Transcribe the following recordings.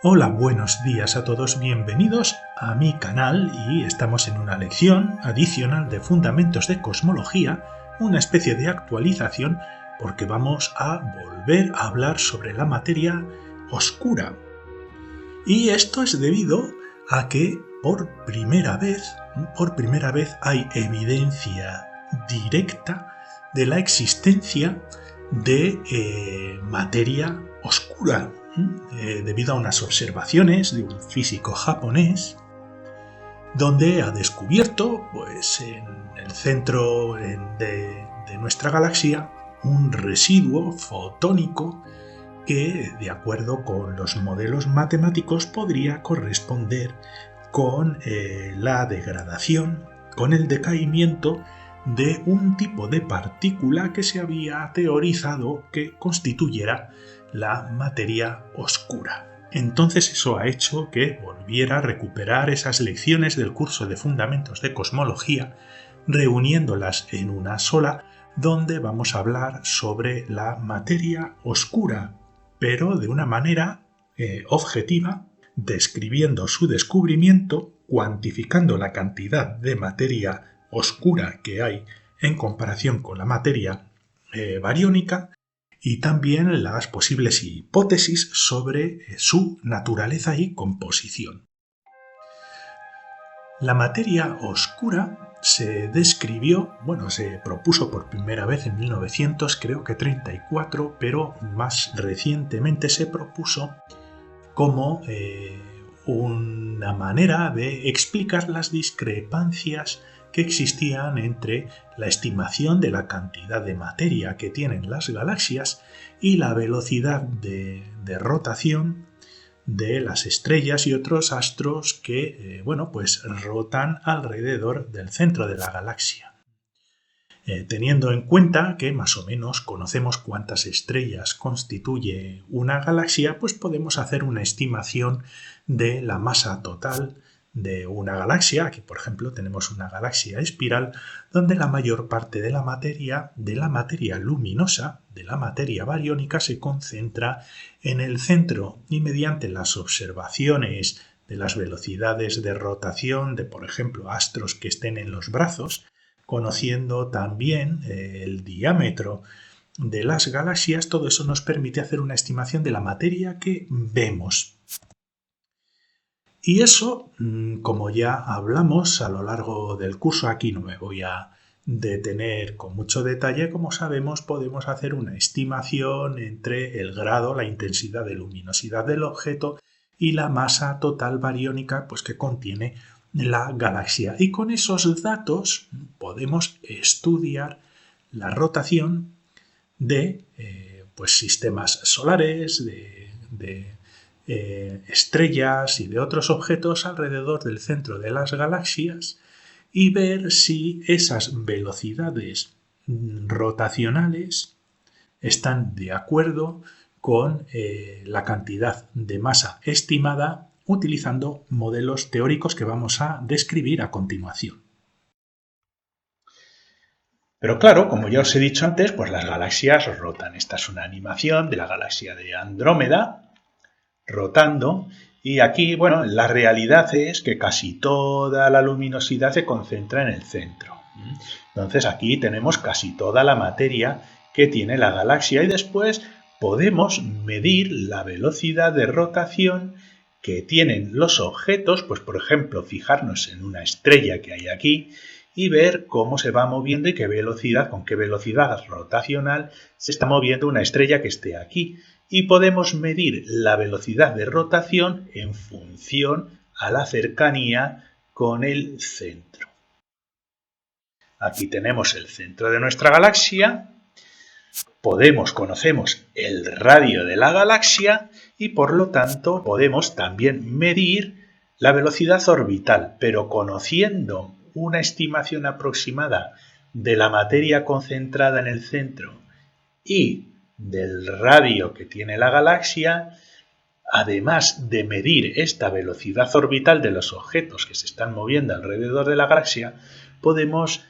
Hola, buenos días a todos, bienvenidos a mi canal y estamos en una lección adicional de Fundamentos de Cosmología, una especie de actualización porque vamos a volver a hablar sobre la materia oscura. Y esto es debido a que por primera vez hay evidencia directa de la existencia de materia oscura, debido a unas observaciones de un físico japonés, donde ha descubierto, en el centro de nuestra galaxia, un residuo fotónico que, de acuerdo con los modelos matemáticos, podría corresponder con la degradación, con el decaimiento de un tipo de partícula que se había teorizado que constituyera la materia oscura. Entonces eso ha hecho que volviera a recuperar esas lecciones del curso de Fundamentos de Cosmología, reuniéndolas en una sola, donde vamos a hablar sobre la materia oscura, pero de una manera objetiva, describiendo su descubrimiento, cuantificando la cantidad de materia oscura que hay en comparación con la materia bariónica y también las posibles hipótesis sobre su naturaleza y composición. La materia oscura se propuso por primera vez en 1934, pero más recientemente se propuso como una manera de explicar las discrepancias que existían entre la estimación de la cantidad de materia que tienen las galaxias y la velocidad de rotación de las estrellas y otros astros que rotan alrededor del centro de la galaxia. Teniendo en cuenta que más o menos conocemos cuántas estrellas constituye una galaxia, pues podemos hacer una estimación de la masa total de una galaxia. Aquí, por ejemplo, tenemos una galaxia espiral donde la mayor parte de la materia luminosa, de la materia bariónica, se concentra en el centro, y mediante las observaciones de las velocidades de rotación de, por ejemplo, astros que estén en los brazos, conociendo también el diámetro de las galaxias, todo eso nos permite hacer una estimación de la materia que vemos. Y eso, como ya hablamos a lo largo del curso, aquí no me voy a detener con mucho detalle. Como sabemos, podemos hacer una estimación entre el grado, la intensidad de luminosidad del objeto y la masa total bariónica que contiene la galaxia. Y con esos datos podemos estudiar la rotación de sistemas solares, de estrellas y de otros objetos alrededor del centro de las galaxias y ver si esas velocidades rotacionales están de acuerdo con la cantidad de masa estimada utilizando modelos teóricos que vamos a describir a continuación. Pero claro, como ya os he dicho antes, pues las galaxias rotan. Esta es una animación de la galaxia de Andrómeda rotando, y aquí, la realidad es que casi toda la luminosidad se concentra en el centro. Entonces aquí tenemos casi toda la materia que tiene la galaxia y después podemos medir la velocidad de rotación que tienen los objetos, por ejemplo, fijarnos en una estrella que hay aquí y ver cómo se va moviendo y con qué velocidad rotacional se está moviendo una estrella que esté aquí. Y podemos medir la velocidad de rotación en función a la cercanía con el centro. Aquí tenemos el centro de nuestra galaxia, conocemos el radio de la galaxia y por lo tanto podemos también medir la velocidad orbital, pero conociendo una estimación aproximada de la materia concentrada en el centro y del radio que tiene la galaxia, además de medir esta velocidad orbital de los objetos que se están moviendo alrededor de la galaxia, podemos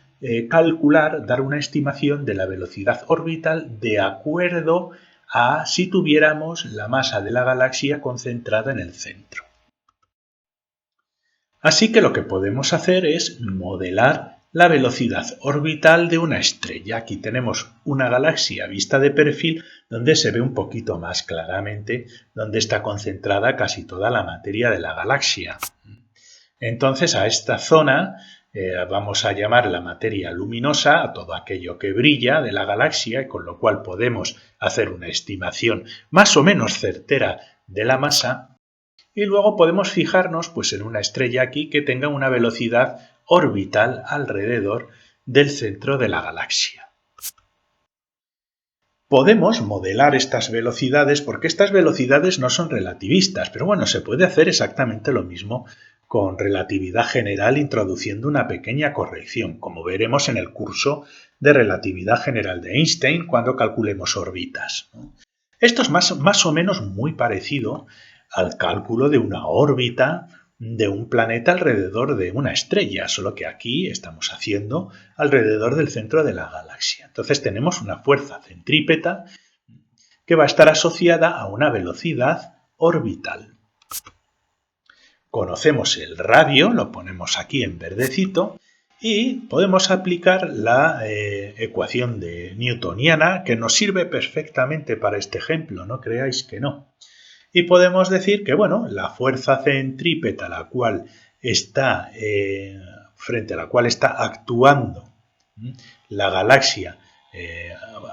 dar una estimación de la velocidad orbital de acuerdo a si tuviéramos la masa de la galaxia concentrada en el centro. Así que lo que podemos hacer es modelar la velocidad orbital de una estrella. Aquí tenemos una galaxia vista de perfil donde se ve un poquito más claramente donde está concentrada casi toda la materia de la galaxia. Entonces a esta zona vamos a llamar la materia luminosa a todo aquello que brilla de la galaxia, con lo cual podemos hacer una estimación más o menos certera de la masa. Y luego podemos fijarnos pues, en una estrella aquí que tenga una velocidad orbital alrededor del centro de la galaxia. Podemos modelar estas velocidades porque estas velocidades no son relativistas, pero bueno, se puede hacer exactamente lo mismo con relatividad general introduciendo una pequeña corrección, como veremos en el curso de relatividad general de Einstein cuando calculemos órbitas. Esto es más o menos muy parecido al cálculo de una órbita de un planeta alrededor de una estrella, solo que aquí estamos haciendo alrededor del centro de la galaxia. Entonces tenemos una fuerza centrípeta que va a estar asociada a una velocidad orbital. Conocemos el radio, lo ponemos aquí en verdecito, y podemos aplicar la ecuación de newtoniana que nos sirve perfectamente para este ejemplo, no creáis que no. Y podemos decir que, bueno, la fuerza centrípeta frente a la cual está actuando la galaxia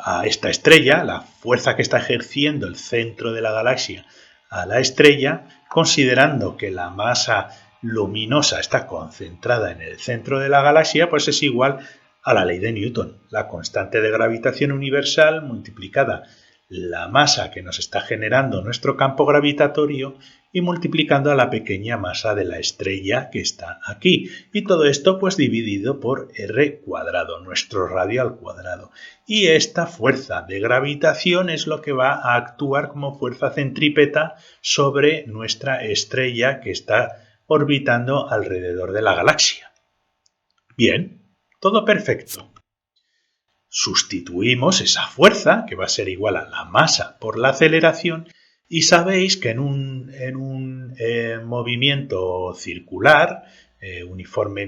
a esta estrella, la fuerza que está ejerciendo el centro de la galaxia a la estrella, considerando que la masa luminosa está concentrada en el centro de la galaxia, pues es igual a la ley de Newton, la constante de gravitación universal multiplicada la masa que nos está generando nuestro campo gravitatorio y multiplicando a la pequeña masa de la estrella que está aquí. Y todo esto pues dividido por r cuadrado, nuestro radio al cuadrado. Y esta fuerza de gravitación es lo que va a actuar como fuerza centrípeta sobre nuestra estrella que está orbitando alrededor de la galaxia. Bien, todo perfecto. Sustituimos esa fuerza, que va a ser igual a la masa por la aceleración, y sabéis que en un movimiento circular, uniforme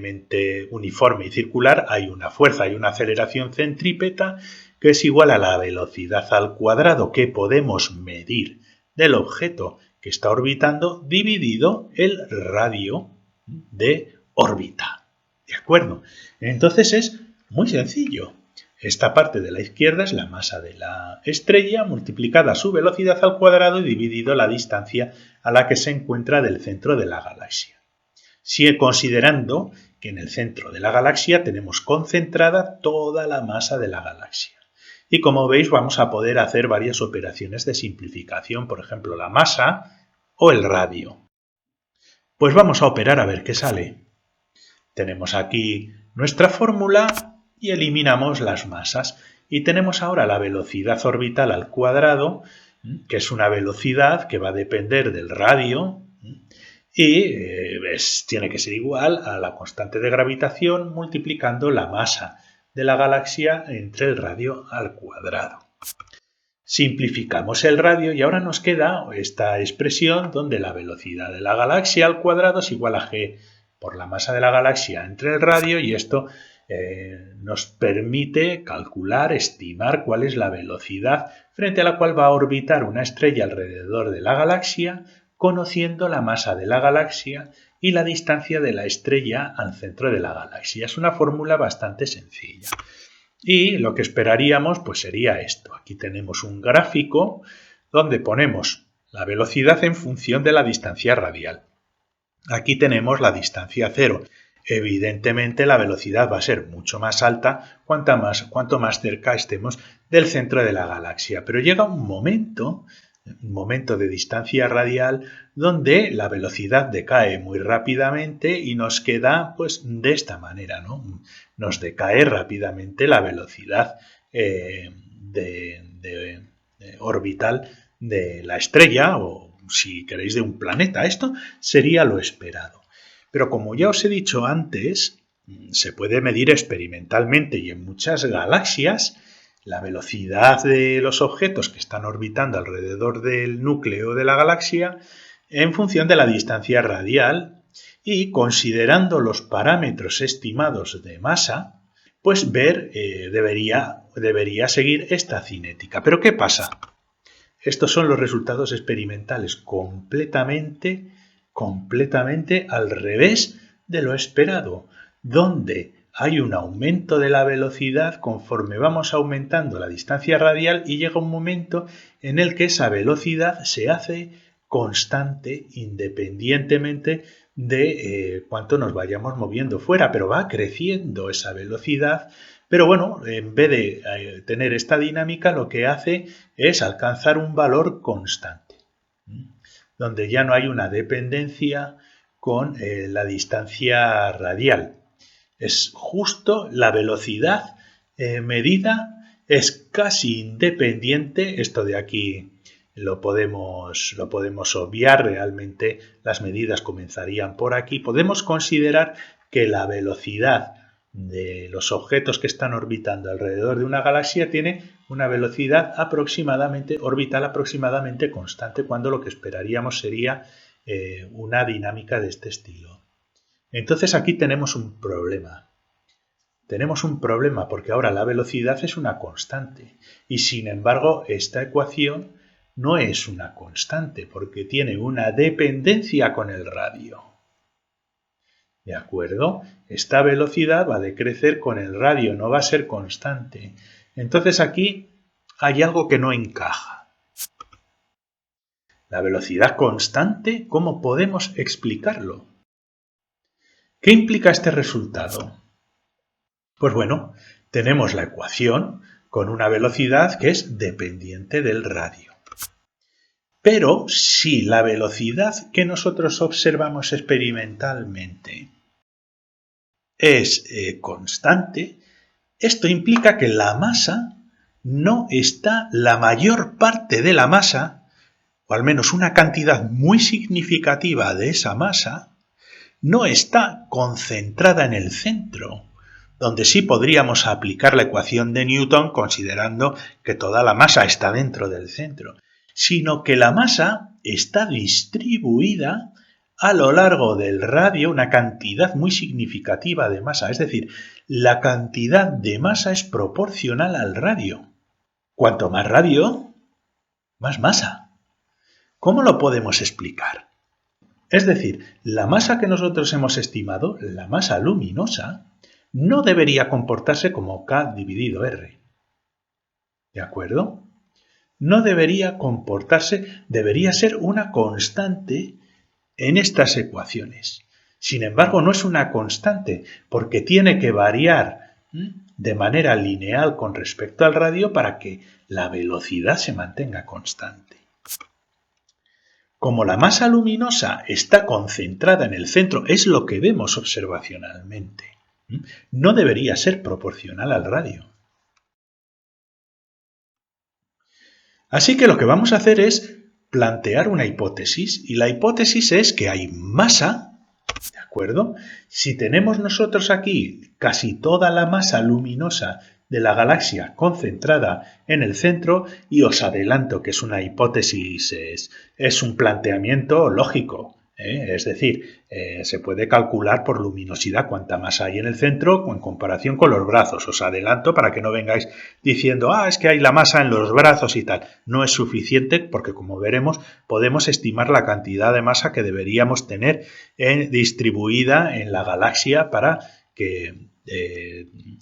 y circular, hay una fuerza, hay una aceleración centrípeta que es igual a la velocidad al cuadrado que podemos medir del objeto que está orbitando dividido el radio de órbita. ¿De acuerdo? Entonces es muy sencillo. Esta parte de la izquierda es la masa de la estrella multiplicada su velocidad al cuadrado y dividido la distancia a la que se encuentra del centro de la galaxia. Sigue considerando que en el centro de la galaxia tenemos concentrada toda la masa de la galaxia. Y como veis vamos a poder hacer varias operaciones de simplificación, por ejemplo la masa o el radio. Pues vamos a operar a ver qué sale. Tenemos aquí nuestra fórmula y eliminamos las masas. Y tenemos ahora la velocidad orbital al cuadrado, que es una velocidad que va a depender del radio y tiene que ser igual a la constante de gravitación multiplicando la masa de la galaxia entre el radio al cuadrado. Simplificamos el radio y ahora nos queda esta expresión donde la velocidad de la galaxia al cuadrado es igual a g por la masa de la galaxia entre el radio y esto nos permite calcular, estimar cuál es la velocidad frente a la cual va a orbitar una estrella alrededor de la galaxia, conociendo la masa de la galaxia y la distancia de la estrella al centro de la galaxia. Es una fórmula bastante sencilla. Y lo que esperaríamos pues sería esto. Aquí tenemos un gráfico donde ponemos la velocidad en función de la distancia radial. Aquí tenemos la distancia cero. Evidentemente la velocidad va a ser mucho más alta cuanto más cerca estemos del centro de la galaxia. Pero llega un momento de distancia radial donde la velocidad decae muy rápidamente y nos queda pues de esta manera, ¿no? Nos decae rápidamente la velocidad orbital de la estrella o si queréis de un planeta. Esto sería lo esperado. Pero como ya os he dicho antes, se puede medir experimentalmente y en muchas galaxias la velocidad de los objetos que están orbitando alrededor del núcleo de la galaxia en función de la distancia radial y considerando los parámetros estimados de masa, pues debería seguir esta cinética. ¿Pero qué pasa? Estos son los resultados experimentales completamente al revés de lo esperado, donde hay un aumento de la velocidad conforme vamos aumentando la distancia radial y llega un momento en el que esa velocidad se hace constante independientemente de cuánto nos vayamos moviendo fuera, pero va creciendo esa velocidad. Pero bueno, en vez de tener esta dinámica, lo que hace es alcanzar un valor constante, donde ya no hay una dependencia con la distancia radial. Es justo la velocidad medida, es casi independiente. Esto de aquí lo podemos obviar, realmente las medidas comenzarían por aquí. Podemos considerar que la velocidad de los objetos que están orbitando alrededor de una galaxia tiene una velocidad orbital aproximadamente constante, cuando lo que esperaríamos sería una dinámica de este estilo. Entonces aquí tenemos un problema. Tenemos un problema porque ahora la velocidad es una constante y sin embargo esta ecuación no es una constante porque tiene una dependencia con el radio. ¿De acuerdo? Esta velocidad va a decrecer con el radio, no va a ser constante. Entonces aquí hay algo que no encaja. La velocidad constante, ¿cómo podemos explicarlo? ¿Qué implica este resultado? Pues bueno, tenemos la ecuación con una velocidad que es dependiente del radio. Pero si la velocidad que nosotros observamos experimentalmente es constante, esto implica que la mayor parte de la masa, o al menos una cantidad muy significativa de esa masa, no está concentrada en el centro, donde sí podríamos aplicar la ecuación de Newton considerando que toda la masa está dentro del centro, sino que la masa está distribuida a lo largo del radio, una cantidad muy significativa de masa, es decir, la cantidad de masa es proporcional al radio. Cuanto más radio, más masa. ¿Cómo lo podemos explicar? Es decir, la masa que nosotros hemos estimado, la masa luminosa, no debería comportarse como K dividido R. ¿De acuerdo? No debería comportarse, debería ser una constante en estas ecuaciones. Sin embargo, no es una constante porque tiene que variar de manera lineal con respecto al radio para que la velocidad se mantenga constante. Como la masa luminosa está concentrada en el centro, es lo que vemos observacionalmente, no debería ser proporcional al radio. Así que lo que vamos a hacer es plantear una hipótesis, y la hipótesis es que hay masa, ¿de acuerdo? Si tenemos nosotros aquí casi toda la masa luminosa de la galaxia concentrada en el centro, y os adelanto que es una hipótesis, es un planteamiento lógico, es decir, se puede calcular por luminosidad cuánta masa hay en el centro en comparación con los brazos. Os adelanto para que no vengáis diciendo, es que hay la masa en los brazos y tal. No es suficiente porque, como veremos, podemos estimar la cantidad de masa que deberíamos tener distribuida en la galaxia para que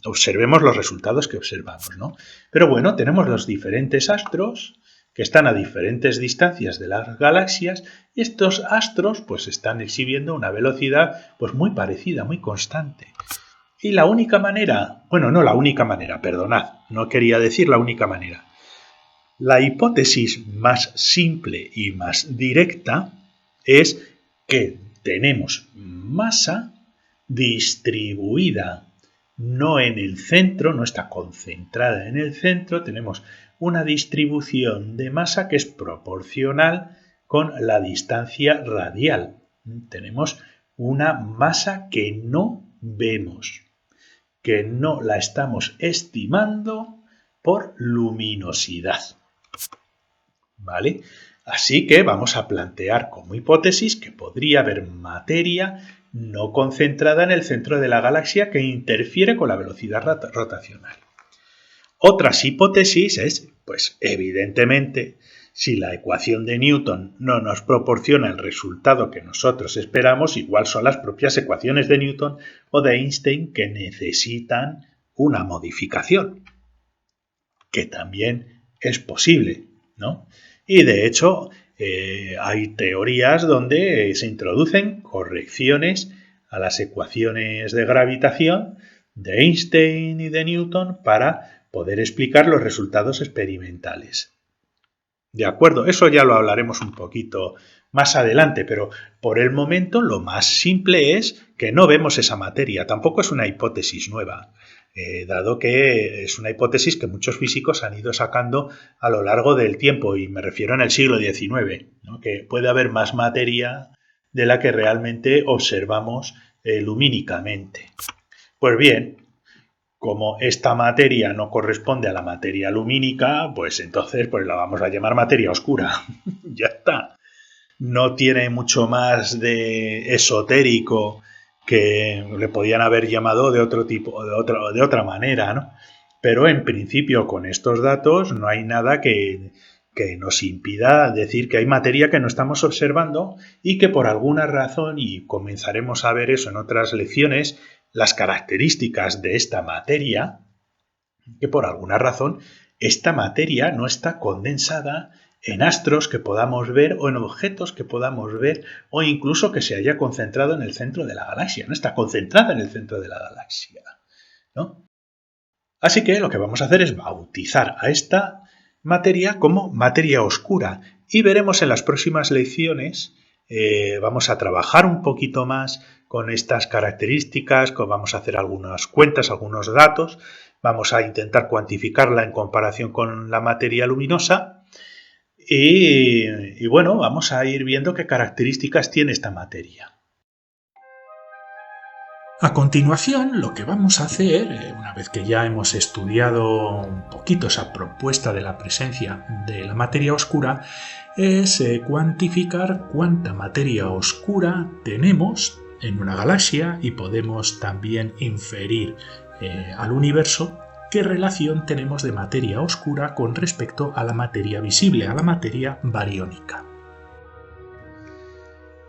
observemos los resultados que observamos, ¿no? Pero bueno, tenemos los diferentes astros que están a diferentes distancias de las galaxias, y estos astros pues están exhibiendo una velocidad pues muy parecida, muy constante. Y la única manera, no la única manera, perdonad, no quería decir la única manera. La hipótesis más simple y más directa es que tenemos masa distribuida no en el centro, no está concentrada en el centro, tenemos una distribución de masa que es proporcional con la distancia radial. Tenemos una masa que no vemos, que no la estamos estimando por luminosidad. ¿Vale? Así que vamos a plantear como hipótesis que podría haber materia no concentrada en el centro de la galaxia que interfiere con la velocidad rotacional. Otras hipótesis es, pues evidentemente, si la ecuación de Newton no nos proporciona el resultado que nosotros esperamos, igual son las propias ecuaciones de Newton o de Einstein que necesitan una modificación, que también es posible, ¿no? Y de hecho, hay teorías donde se introducen correcciones a las ecuaciones de gravitación de Einstein y de Newton para poder explicar los resultados experimentales. De acuerdo, eso ya lo hablaremos un poquito más adelante, pero por el momento lo más simple es que no vemos esa materia, tampoco es una hipótesis nueva. Dado que es una hipótesis que muchos físicos han ido sacando a lo largo del tiempo, y me refiero en el siglo XIX, ¿no? Que puede haber más materia de la que realmente observamos lumínicamente. Pues bien, como esta materia no corresponde a la materia lumínica, pues entonces pues la vamos a llamar materia oscura. Ya está. No tiene mucho más de esotérico que le podían haber llamado de otro tipo, de otra manera, ¿no? Pero en principio con estos datos no hay nada que nos impida decir que hay materia que no estamos observando y que por alguna razón, y comenzaremos a ver eso en otras lecciones, las características de esta materia, que por alguna razón esta materia no está condensada en astros que podamos ver o en objetos que podamos ver o incluso que se haya concentrado en el centro de la galaxia. No está concentrada en el centro de la galaxia, ¿no? Así que lo que vamos a hacer es bautizar a esta materia como materia oscura y veremos en las próximas lecciones, vamos a trabajar un poquito más con estas características, vamos a hacer algunas cuentas, algunos datos, vamos a intentar cuantificarla en comparación con la materia luminosa y bueno, vamos a ir viendo qué características tiene esta materia. A continuación, lo que vamos a hacer, una vez que ya hemos estudiado un poquito esa propuesta de la presencia de la materia oscura, es cuantificar cuánta materia oscura tenemos en una galaxia y podemos también inferir al universo qué relación tenemos de materia oscura con respecto a la materia visible, a la materia bariónica.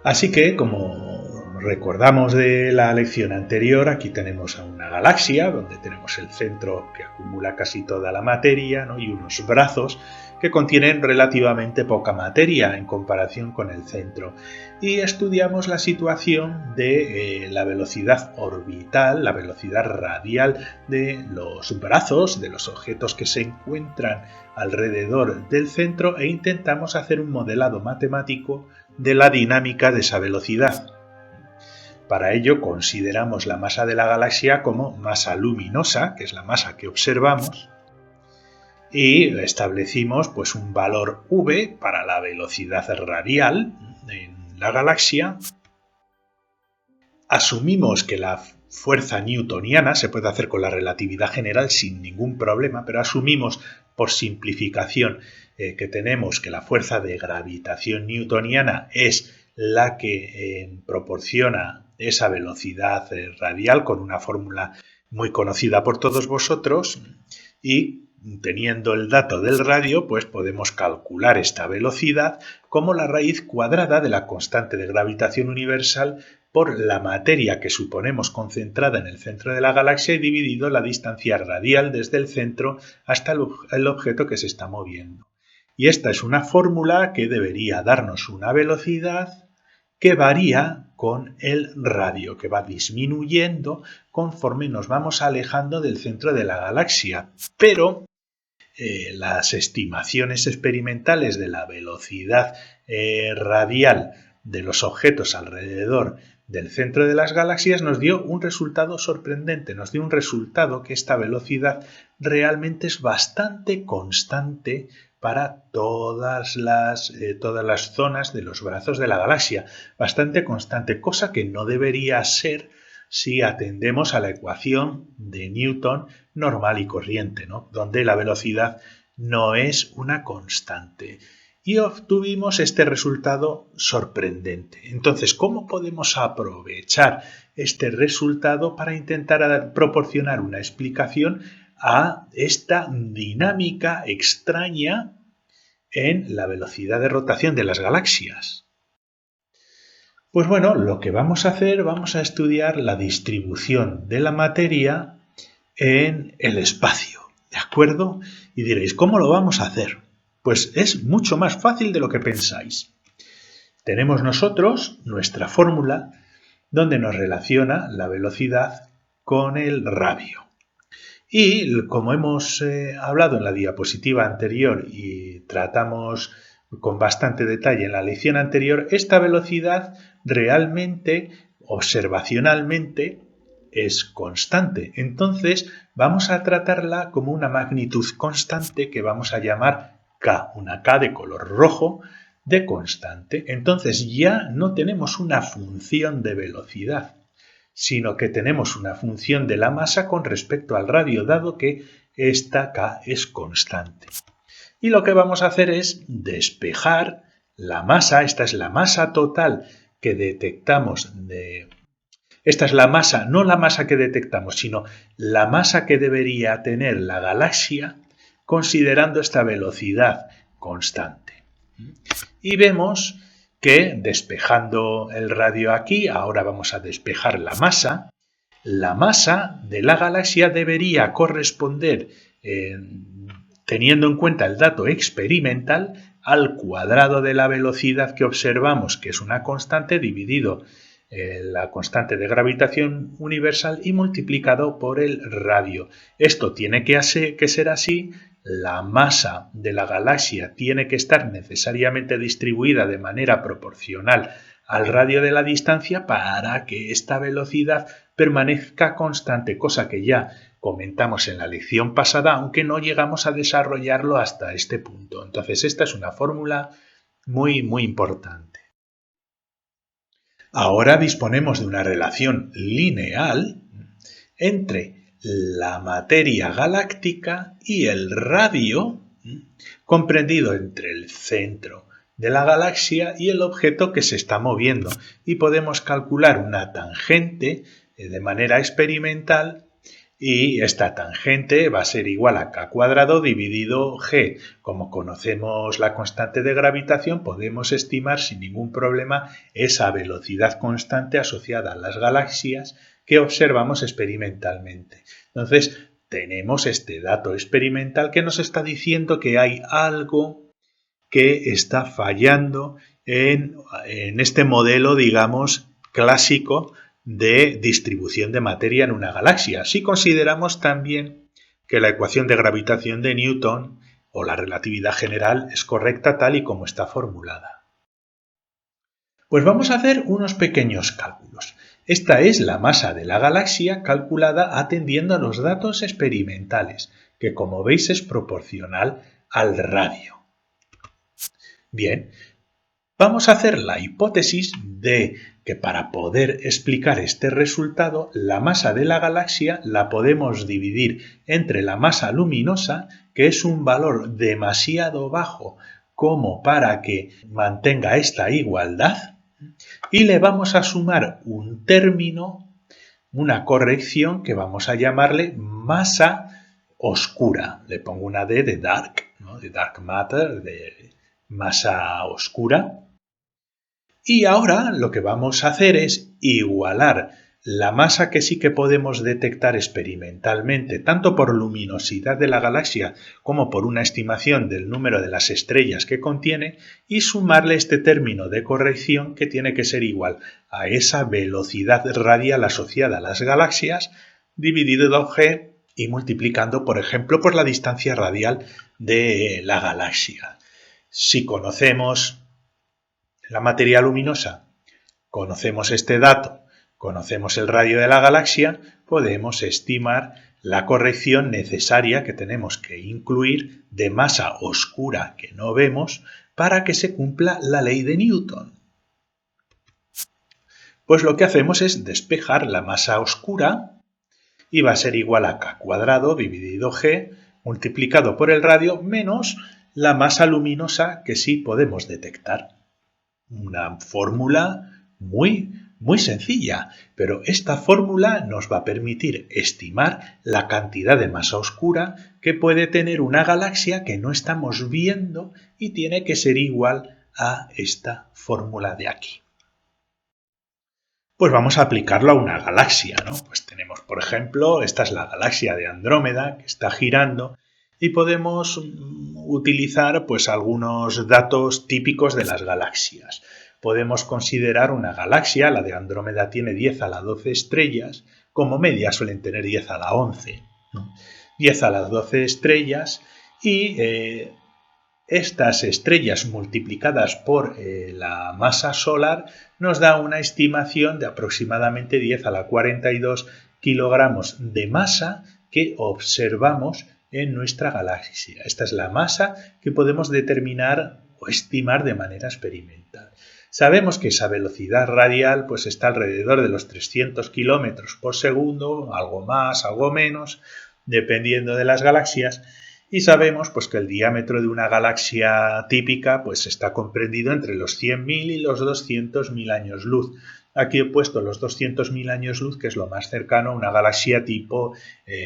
Así que, como recordamos de la lección anterior, aquí tenemos a una galaxia donde tenemos el centro que acumula casi toda la materia, ¿no? Y unos brazos que contienen relativamente poca materia en comparación con el centro. Y estudiamos la situación de la velocidad orbital, la velocidad radial de los brazos, de los objetos que se encuentran alrededor del centro e intentamos hacer un modelado matemático de la dinámica de esa velocidad. Para ello consideramos la masa de la galaxia como masa luminosa, que es la masa que observamos, y establecimos pues un valor v para la velocidad radial en la galaxia. Asumimos que la fuerza newtoniana se puede hacer con la relatividad general sin ningún problema, pero asumimos por simplificación que tenemos que la fuerza de gravitación newtoniana es la que proporciona esa velocidad radial con una fórmula muy conocida por todos vosotros y teniendo el dato del radio, pues podemos calcular esta velocidad como la raíz cuadrada de la constante de gravitación universal por la materia que suponemos concentrada en el centro de la galaxia y dividido la distancia radial desde el centro hasta el objeto que se está moviendo. Y esta es una fórmula que debería darnos una velocidad que varía con el radio, que va disminuyendo conforme nos vamos alejando del centro de la galaxia. Pero las estimaciones experimentales de la velocidad radial de los objetos alrededor del centro de las galaxias nos dio un resultado sorprendente, nos dio un resultado que esta velocidad realmente es bastante constante para todas las zonas de los brazos de la galaxia, bastante constante, cosa que no debería ser si atendemos a la ecuación de Newton normal y corriente, ¿no? Donde la velocidad no es una constante. Y obtuvimos este resultado sorprendente. Entonces, ¿cómo podemos aprovechar este resultado para intentar proporcionar una explicación a esta dinámica extraña en la velocidad de rotación de las galaxias? Pues bueno, lo que vamos a hacer, vamos a estudiar la distribución de la materia en el espacio, ¿de acuerdo? Y diréis, ¿cómo lo vamos a hacer? Pues es mucho más fácil de lo que pensáis. Tenemos nosotros nuestra fórmula donde nos relaciona la velocidad con el radio. Y como hemos hablado en la diapositiva anterior y tratamos con bastante detalle en la lección anterior, esta velocidad realmente, observacionalmente, es constante. Entonces vamos a tratarla como una magnitud constante que vamos a llamar K, una K de color rojo de constante. Entonces ya no tenemos una función de velocidad, sino que tenemos una función de la masa con respecto al radio, dado que esta K es constante. Y lo que vamos a hacer es despejar la masa, esta es la masa total que detectamos Esta es la masa, no la masa que detectamos, sino la masa que debería tener la galaxia considerando esta velocidad constante. Y vemos que despejando el radio aquí, ahora vamos a despejar la masa. La masa de la galaxia debería corresponder, teniendo en cuenta el dato experimental, al cuadrado de la velocidad que observamos, que es una constante, dividido la constante de gravitación universal y multiplicado por el radio. Esto tiene que ser así. La masa de la galaxia tiene que estar necesariamente distribuida de manera proporcional al radio de la distancia para que esta velocidad permanezca constante, cosa que ya comentamos en la lección pasada, aunque no llegamos a desarrollarlo hasta este punto. Entonces, esta es una fórmula muy, muy importante. Ahora disponemos de una relación lineal entre la materia galáctica y el radio, comprendido entre el centro de la galaxia y el objeto que se está moviendo. Y podemos calcular una tangente de manera experimental, y esta tangente va a ser igual a k cuadrado dividido g. Como conocemos la constante de gravitación, podemos estimar sin ningún problema esa velocidad constante asociada a las galaxias que observamos experimentalmente. Entonces, tenemos este dato experimental que nos está diciendo que hay algo que está fallando en este modelo, digamos, clásico de distribución de materia en una galaxia. Si consideramos también que la ecuación de gravitación de Newton o la relatividad general es correcta tal y como está formulada. Pues vamos a hacer unos pequeños cálculos. Esta es la masa de la galaxia calculada atendiendo a los datos experimentales, que como veis es proporcional al radio. Bien, vamos a hacer la hipótesis de que para poder explicar este resultado, la masa de la galaxia la podemos dividir entre la masa luminosa, que es un valor demasiado bajo como para que mantenga esta igualdad, y le vamos a sumar un término, una corrección que vamos a llamarle masa oscura. Le pongo una D de dark, ¿no? De dark matter, de masa oscura. Y ahora lo que vamos a hacer es igualar la masa que sí que podemos detectar experimentalmente, tanto por luminosidad de la galaxia como por una estimación del número de las estrellas que contiene, y sumarle este término de corrección que tiene que ser igual a esa velocidad radial asociada a las galaxias, dividido g y multiplicando, por ejemplo, por la distancia radial de la galaxia. Si conocemos la materia luminosa, conocemos este dato, conocemos el radio de la galaxia, podemos estimar la corrección necesaria que tenemos que incluir de masa oscura que no vemos para que se cumpla la ley de Newton. Pues lo que hacemos es despejar la masa oscura y va a ser igual a k cuadrado dividido g multiplicado por el radio menos la masa luminosa que sí podemos detectar. Una fórmula muy sencilla, pero esta fórmula nos va a permitir estimar la cantidad de masa oscura que puede tener una galaxia que no estamos viendo y tiene que ser igual a esta fórmula de aquí. Pues vamos a aplicarlo a una galaxia, ¿no? Pues tenemos, por ejemplo, esta es la galaxia de Andrómeda que está girando y podemos utilizar pues algunos datos típicos de las galaxias. Podemos considerar una galaxia, la de Andrómeda tiene 10 a la 12 estrellas, como media suelen tener 10 a la 11, ¿no? 10 a las 12 estrellas y estas estrellas multiplicadas por la masa solar nos da una estimación de aproximadamente 10 a la 42 kilogramos de masa que observamos en nuestra galaxia. Esta es la masa que podemos determinar o estimar de manera experimental. Sabemos que esa velocidad radial pues está alrededor de los 300 kilómetros por segundo, algo más, algo menos, dependiendo de las galaxias. Y sabemos pues, que el diámetro de una galaxia típica pues, está comprendido entre los 100.000 y los 200.000 años luz. Aquí he puesto los 200.000 años luz, que es lo más cercano a una galaxia tipo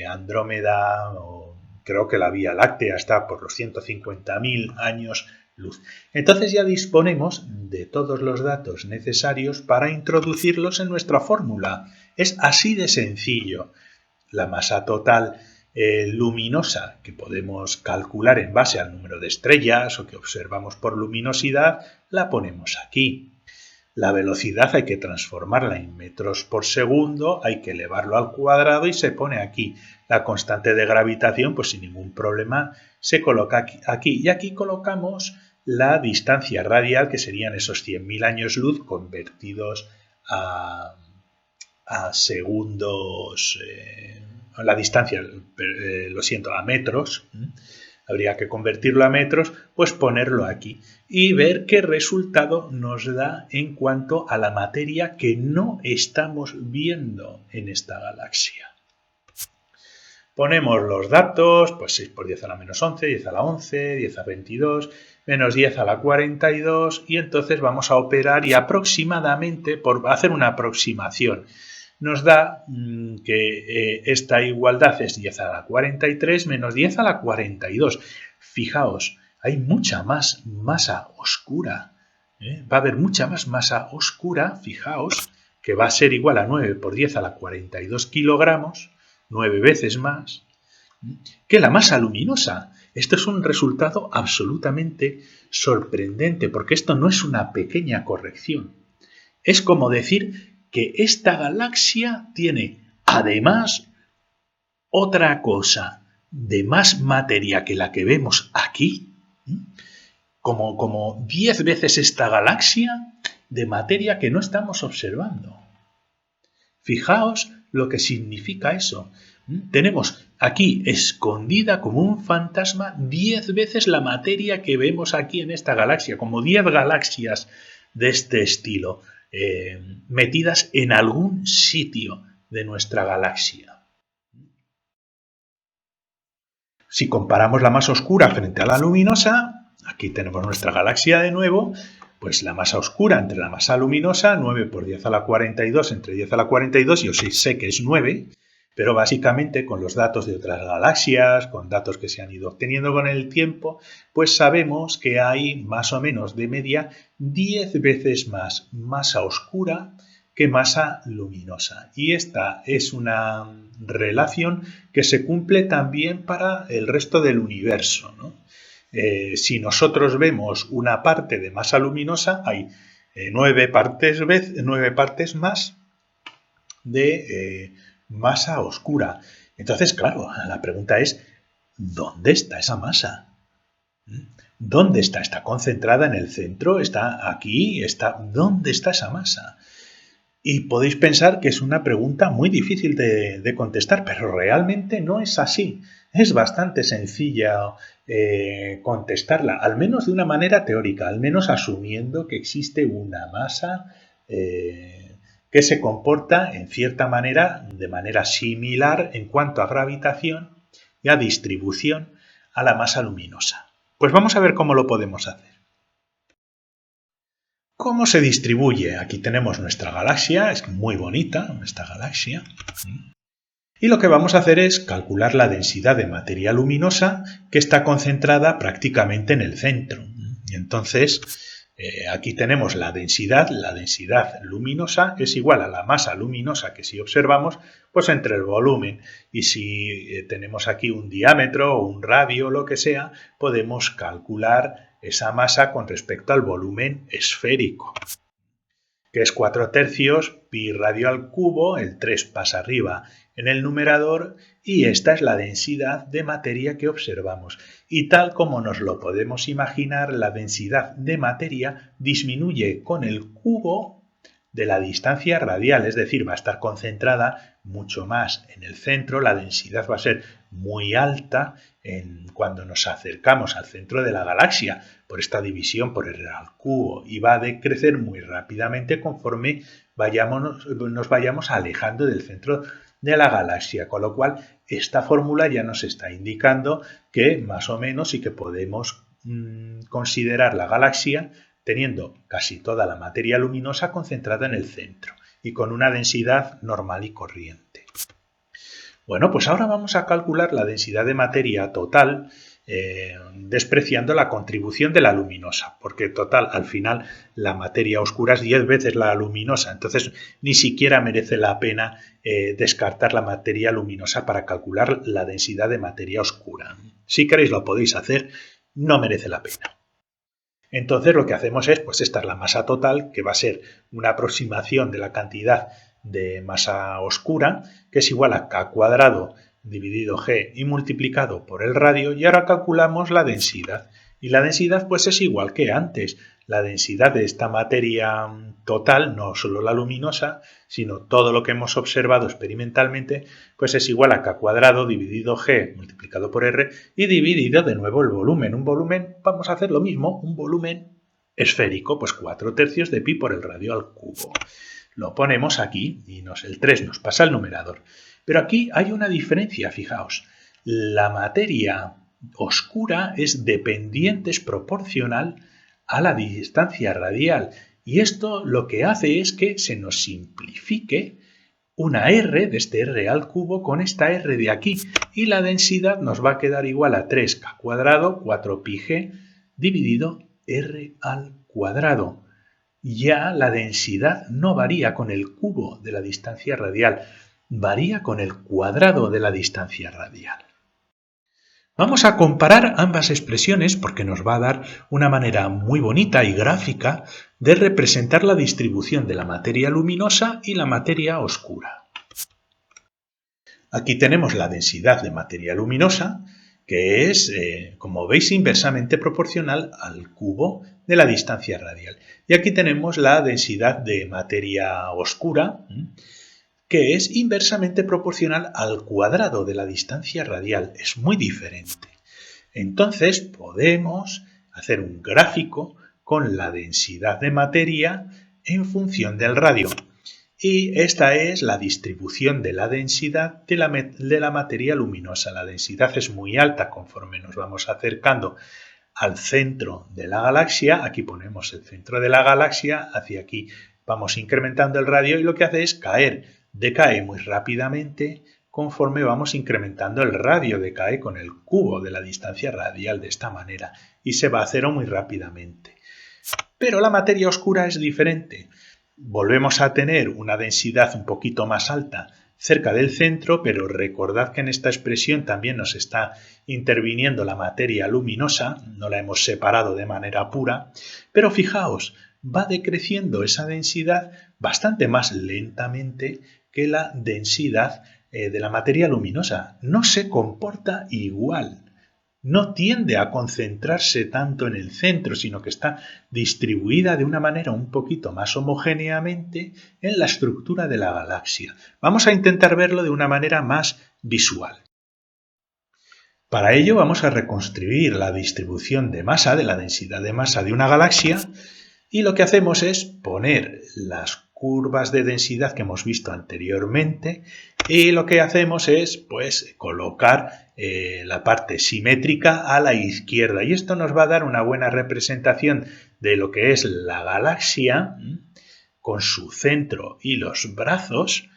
Andrómeda, o creo que la Vía Láctea está por los 150.000 años luz. Entonces ya disponemos de todos los datos necesarios para introducirlos en nuestra fórmula. Es así de sencillo. La masa total luminosa que podemos calcular en base al número de estrellas o que observamos por luminosidad, la ponemos aquí. La velocidad hay que transformarla en metros por segundo, hay que elevarlo al cuadrado y se pone aquí. La constante de gravitación, pues sin ningún problema, se coloca aquí. Y aquí colocamos la distancia radial, que serían esos 100.000 años luz convertidos a segundos, la distancia, a metros, habría que convertirlo a metros, pues ponerlo aquí y ver qué resultado nos da en cuanto a la materia que no estamos viendo en esta galaxia. Ponemos los datos, pues 6 por 10 a la menos 11, 10 a la 11, 10 a 22, menos 10 a la 42 y entonces vamos a operar y aproximadamente, por hacer una aproximación, nos da que esta igualdad es 10 a la 43 menos 10 a la 42. Fijaos, hay mucha más masa oscura. Va a haber mucha más masa oscura, fijaos, que va a ser igual a 9 por 10 a la 42 kilogramos, 9 veces más, que la masa luminosa. Esto es un resultado absolutamente sorprendente, porque esto no es una pequeña corrección. Es como decir que esta galaxia tiene, además, otra cosa de más materia que la que vemos aquí, como 10 veces esta galaxia de materia que no estamos observando. Fijaos lo que significa eso. Tenemos aquí escondida como un fantasma 10 veces la materia que vemos aquí en esta galaxia, como 10 galaxias de este estilo, metidas en algún sitio de nuestra galaxia. Si comparamos la masa oscura frente a la luminosa, aquí tenemos nuestra galaxia de nuevo, pues la masa oscura entre la masa luminosa, 9 por 10 a la 42 entre 10 a la 42, yo sí sé que es 9, pero básicamente con los datos de otras galaxias, con datos que se han ido obteniendo con el tiempo, pues sabemos que hay más o menos de media 10 veces más masa oscura que masa luminosa. Y esta es una relación que se cumple también para el resto del universo, ¿no? Si nosotros vemos una parte de masa luminosa, hay 9 partes más de masa oscura. Entonces, claro, la pregunta es, ¿dónde está esa masa? ¿Dónde está? ¿Está concentrada en el centro? ¿Está aquí? ¿Dónde está esa masa? Y podéis pensar que es una pregunta muy difícil de contestar, pero realmente no es así. Es bastante sencilla contestarla, al menos de una manera teórica, al menos asumiendo que existe una masa que se comporta en cierta manera, de manera similar en cuanto a gravitación y a distribución a la masa luminosa. Pues vamos a ver cómo lo podemos hacer. ¿Cómo se distribuye? Aquí tenemos nuestra galaxia, es muy bonita esta galaxia. Y lo que vamos a hacer es calcular la densidad de materia luminosa que está concentrada prácticamente en el centro. Y entonces, aquí tenemos la densidad luminosa es igual a la masa luminosa que si observamos, pues entre el volumen. Y si tenemos aquí un diámetro o un radio o lo que sea, podemos calcular esa masa con respecto al volumen esférico, que es 4/3 pi radio al cubo, el 3 pasa arriba en el numerador, y esta es la densidad de materia que observamos. Y tal como nos lo podemos imaginar, la densidad de materia disminuye con el cubo de la distancia radial, es decir, va a estar concentrada mucho más en el centro, la densidad va a ser muy alta cuando nos acercamos al centro de la galaxia por esta división por R al cubo, y va a decrecer muy rápidamente conforme nos vayamos alejando del centro de la galaxia, con lo cual esta fórmula ya nos está indicando que más o menos sí que podemos considerar la galaxia teniendo casi toda la materia luminosa concentrada en el centro y con una densidad normal y corriente. Bueno, pues ahora vamos a calcular la densidad de materia total despreciando la contribución de la luminosa, porque total, al final la materia oscura es 10 veces la luminosa, entonces ni siquiera merece la pena descartar la materia luminosa para calcular la densidad de materia oscura. Si queréis lo podéis hacer, no merece la pena. Entonces lo que hacemos es, pues esta es la masa total, que va a ser una aproximación de la cantidad de masa oscura, que es igual a K cuadrado dividido G y multiplicado por el radio, y ahora calculamos la densidad. Y la densidad pues es igual que antes. La densidad de esta materia total, no solo la luminosa, sino todo lo que hemos observado experimentalmente, pues es igual a K cuadrado dividido G multiplicado por R y dividido de nuevo el volumen. Un volumen, vamos a hacer lo mismo, un volumen esférico, pues 4/3 de pi por el radio al cubo. Lo ponemos aquí y el 3 nos pasa al numerador. Pero aquí hay una diferencia, fijaos. La materia oscura es dependiente, es proporcional a la distancia radial. Y esto lo que hace es que se nos simplifique una R de este R al cubo con esta R de aquí. Y la densidad nos va a quedar igual a 3K cuadrado, 4πg, dividido R al cuadrado. Ya la densidad no varía con el cubo de la distancia radial, varía con el cuadrado de la distancia radial. Vamos a comparar ambas expresiones porque nos va a dar una manera muy bonita y gráfica de representar la distribución de la materia luminosa y la materia oscura. Aquí tenemos la densidad de materia luminosa, que es, como veis, inversamente proporcional al cubo de la distancia radial. Y aquí tenemos la densidad de materia oscura, que es inversamente proporcional al cuadrado de la distancia radial. Es muy diferente. Entonces podemos hacer un gráfico con la densidad de materia en función del radio. Y esta es la distribución de la densidad de la materia luminosa. La densidad es muy alta conforme nos vamos acercando al centro de la galaxia. Aquí ponemos el centro de la galaxia, hacia aquí vamos incrementando el radio y lo que hace es decae muy rápidamente conforme vamos incrementando el radio, decae con el cubo de la distancia radial de esta manera y se va a cero muy rápidamente. Pero la materia oscura es diferente. Volvemos a tener una densidad un poquito más alta cerca del centro, pero recordad que en esta expresión también nos está interviniendo la materia luminosa, no la hemos separado de manera pura, pero fijaos, va decreciendo esa densidad bastante más lentamente que la densidad de la materia luminosa. No se comporta igual. No tiende a concentrarse tanto en el centro, sino que está distribuida de una manera un poquito más homogéneamente en la estructura de la galaxia. Vamos a intentar verlo de una manera más visual. Para ello vamos a reconstruir la distribución de masa, de la densidad de masa de una galaxia, y lo que hacemos es poner las curvas de densidad que hemos visto anteriormente y lo que hacemos es pues colocar la parte simétrica a la izquierda y esto nos va a dar una buena representación de lo que es la galaxia con su centro y los brazos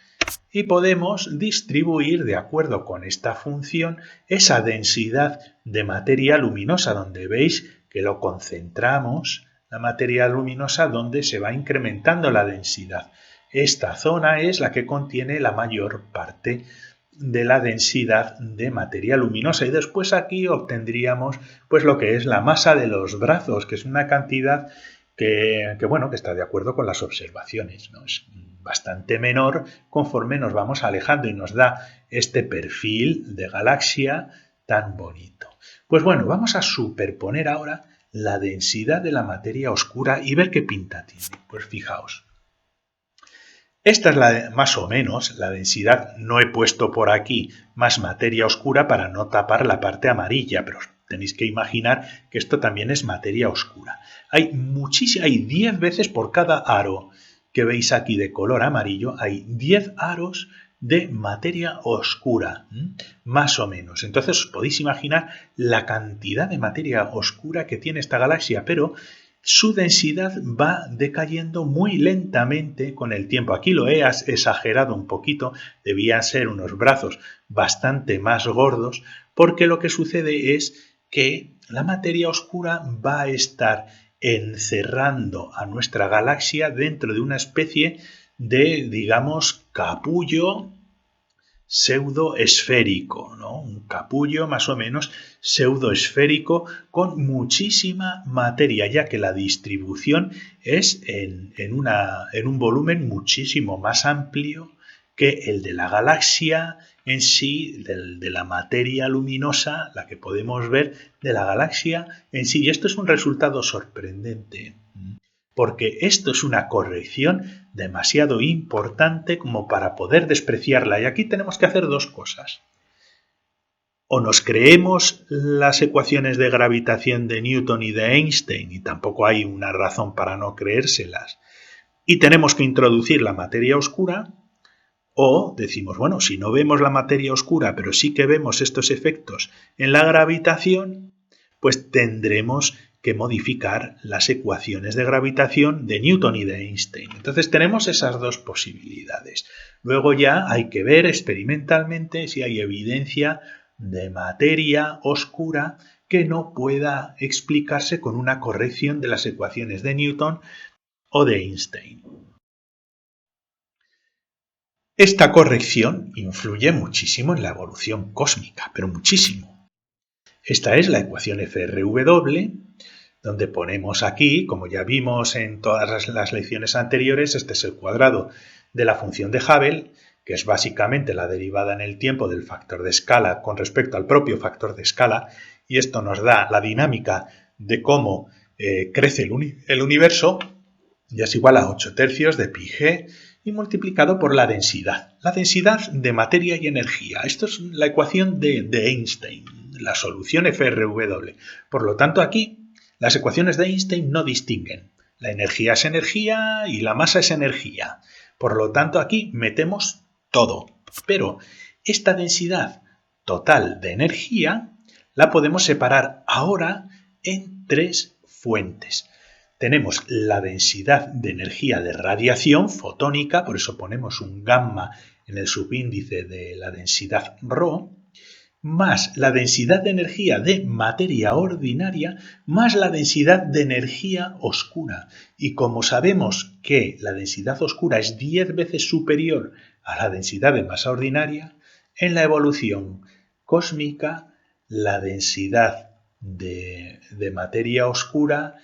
y podemos distribuir de acuerdo con esta función esa densidad de materia luminosa donde veis que lo concentramos la materia luminosa donde se va incrementando la densidad. Esta zona es la que contiene la mayor parte de la densidad de materia luminosa y después aquí obtendríamos pues lo que es la masa de los brazos, que es una cantidad que está de acuerdo con las observaciones, ¿no? Es bastante menor conforme nos vamos alejando y nos da este perfil de galaxia tan bonito. Pues bueno, vamos a superponer ahora la densidad de la materia oscura y ver qué pinta tiene. Pues fijaos. Esta es más o menos la densidad. No he puesto por aquí más materia oscura para no tapar la parte amarilla, pero tenéis que imaginar que esto también es materia oscura. Hay 10 veces por cada aro que veis aquí de color amarillo, hay 10 aros de materia oscura, más o menos. Entonces os podéis imaginar la cantidad de materia oscura que tiene esta galaxia, pero su densidad va decayendo muy lentamente con el tiempo. Aquí lo he exagerado un poquito, debían ser unos brazos bastante más gordos, porque lo que sucede es que la materia oscura va a estar encerrando a nuestra galaxia dentro de una especie de, digamos, capullo pseudoesférico, ¿no? Un capullo más o menos pseudoesférico con muchísima materia, ya que la distribución es en un volumen muchísimo más amplio que el de la galaxia en sí, de la materia luminosa, la que podemos ver de la galaxia en sí. Y esto es un resultado sorprendente, porque esto es una corrección demasiado importante como para poder despreciarla. Y aquí tenemos que hacer dos cosas. O nos creemos las ecuaciones de gravitación de Newton y de Einstein, y tampoco hay una razón para no creérselas, y tenemos que introducir la materia oscura, o decimos, bueno, si no vemos la materia oscura, pero sí que vemos estos efectos en la gravitación, pues tendremos que modificar las ecuaciones de gravitación de Newton y de Einstein. Entonces tenemos esas dos posibilidades. Luego ya hay que ver experimentalmente si hay evidencia de materia oscura que no pueda explicarse con una corrección de las ecuaciones de Newton o de Einstein. Esta corrección influye muchísimo en la evolución cósmica, pero muchísimo. Esta es la ecuación FRW, donde ponemos aquí, como ya vimos en todas las lecciones anteriores, este es el cuadrado de la función de Hubble, que es básicamente la derivada en el tiempo del factor de escala con respecto al propio factor de escala, y esto nos da la dinámica de cómo crece el universo, y es igual a 8 tercios de pi g, y multiplicado por la densidad de materia y energía. Esto es la ecuación de Einstein, la solución FRW. Por lo tanto, aquí las ecuaciones de Einstein no distinguen. La energía es energía y la masa es energía. Por lo tanto, aquí metemos todo. Pero esta densidad total de energía la podemos separar ahora en tres fuentes. Tenemos la densidad de energía de radiación fotónica, por eso ponemos un gamma en el subíndice de la densidad ρ, más la densidad de energía de materia ordinaria, más la densidad de energía oscura. Y como sabemos que la densidad oscura es 10 veces superior a la densidad de masa ordinaria, en la evolución cósmica la densidad de materia oscura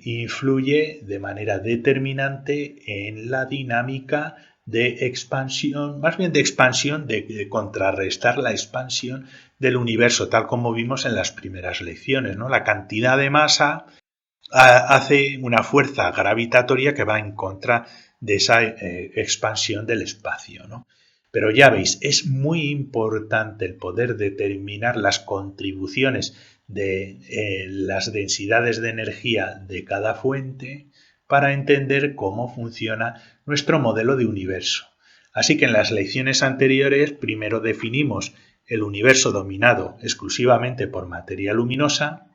influye de manera determinante en la dinámica de expansión, más bien de expansión, de contrarrestar la expansión del universo, tal como vimos en las primeras lecciones, ¿no? La cantidad de masa hace una fuerza gravitatoria que va en contra de esa expansión del espacio, ¿no? Pero ya veis, es muy importante el poder determinar las contribuciones de las densidades de energía de cada fuente, para entender cómo funciona nuestro modelo de universo. Así que en las lecciones anteriores primero definimos el universo dominado exclusivamente por materia luminosa,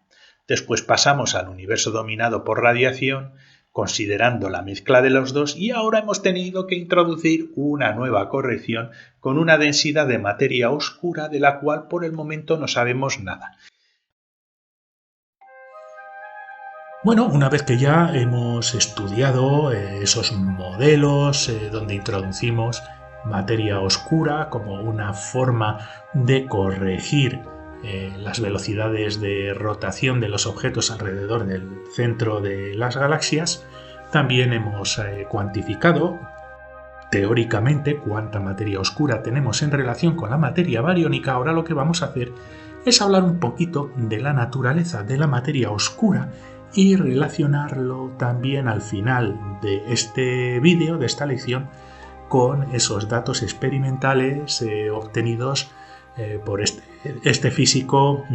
después pasamos al universo dominado por radiación, considerando la mezcla de los dos, y ahora hemos tenido que introducir una nueva corrección con una densidad de materia oscura de la cual por el momento no sabemos nada. Bueno, una vez que ya hemos estudiado esos modelos donde introducimos materia oscura como una forma de corregir las velocidades de rotación de los objetos alrededor del centro de las galaxias, también hemos cuantificado teóricamente cuánta materia oscura tenemos en relación con la materia bariónica. Ahora lo que vamos a hacer es hablar un poquito de la naturaleza de la materia oscura y relacionarlo también al final de este vídeo, de esta lección, con esos datos experimentales obtenidos por este físico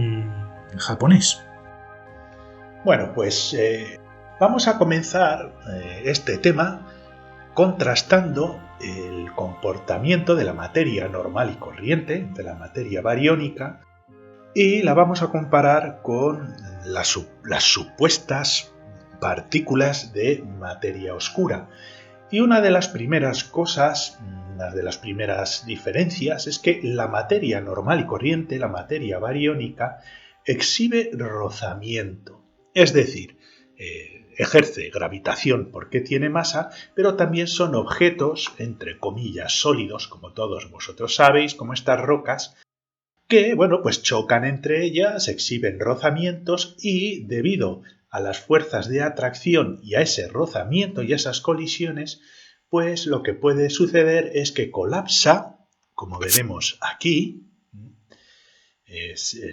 japonés. Bueno, pues vamos a comenzar este tema contrastando el comportamiento de la materia normal y corriente, de la materia bariónica, y la vamos a comparar con las supuestas partículas de materia oscura. Y una de las primeras cosas, una de las primeras diferencias, es que la materia normal y corriente, la materia bariónica, exhibe rozamiento. Es decir, ejerce gravitación porque tiene masa, pero también son objetos, entre comillas, sólidos, como todos vosotros sabéis, como estas rocas, que, bueno, pues chocan entre ellas, exhiben rozamientos y, debido a las fuerzas de atracción y a ese rozamiento y a esas colisiones, pues lo que puede suceder es que colapsa, como veremos aquí.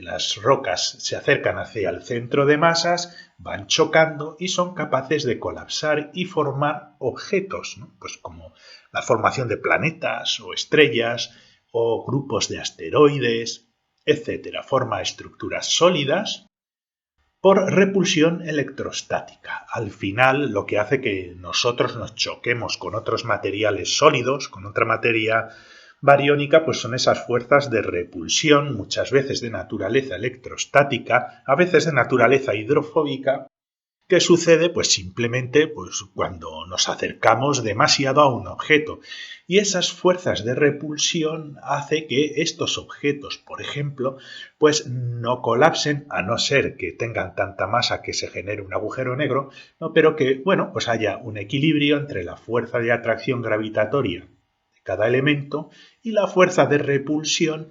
Las rocas se acercan hacia el centro de masas, van chocando y son capaces de colapsar y formar objetos, ¿no? Pues como la formación de planetas o estrellas o grupos de asteroides, etc. Forma estructuras sólidas por repulsión electrostática. Al final, lo que hace que nosotros nos choquemos con otros materiales sólidos, con otra materia bariónica, pues son esas fuerzas de repulsión, muchas veces de naturaleza electrostática, a veces de naturaleza hidrofóbica, que sucede pues simplemente pues cuando nos acercamos demasiado a un objeto. Y esas fuerzas de repulsión hace que estos objetos, por ejemplo, pues no colapsen, a no ser que tengan tanta masa que se genere un agujero negro, ¿no? Pero que, bueno, pues haya un equilibrio entre la fuerza de atracción gravitatoria de cada elemento y la fuerza de repulsión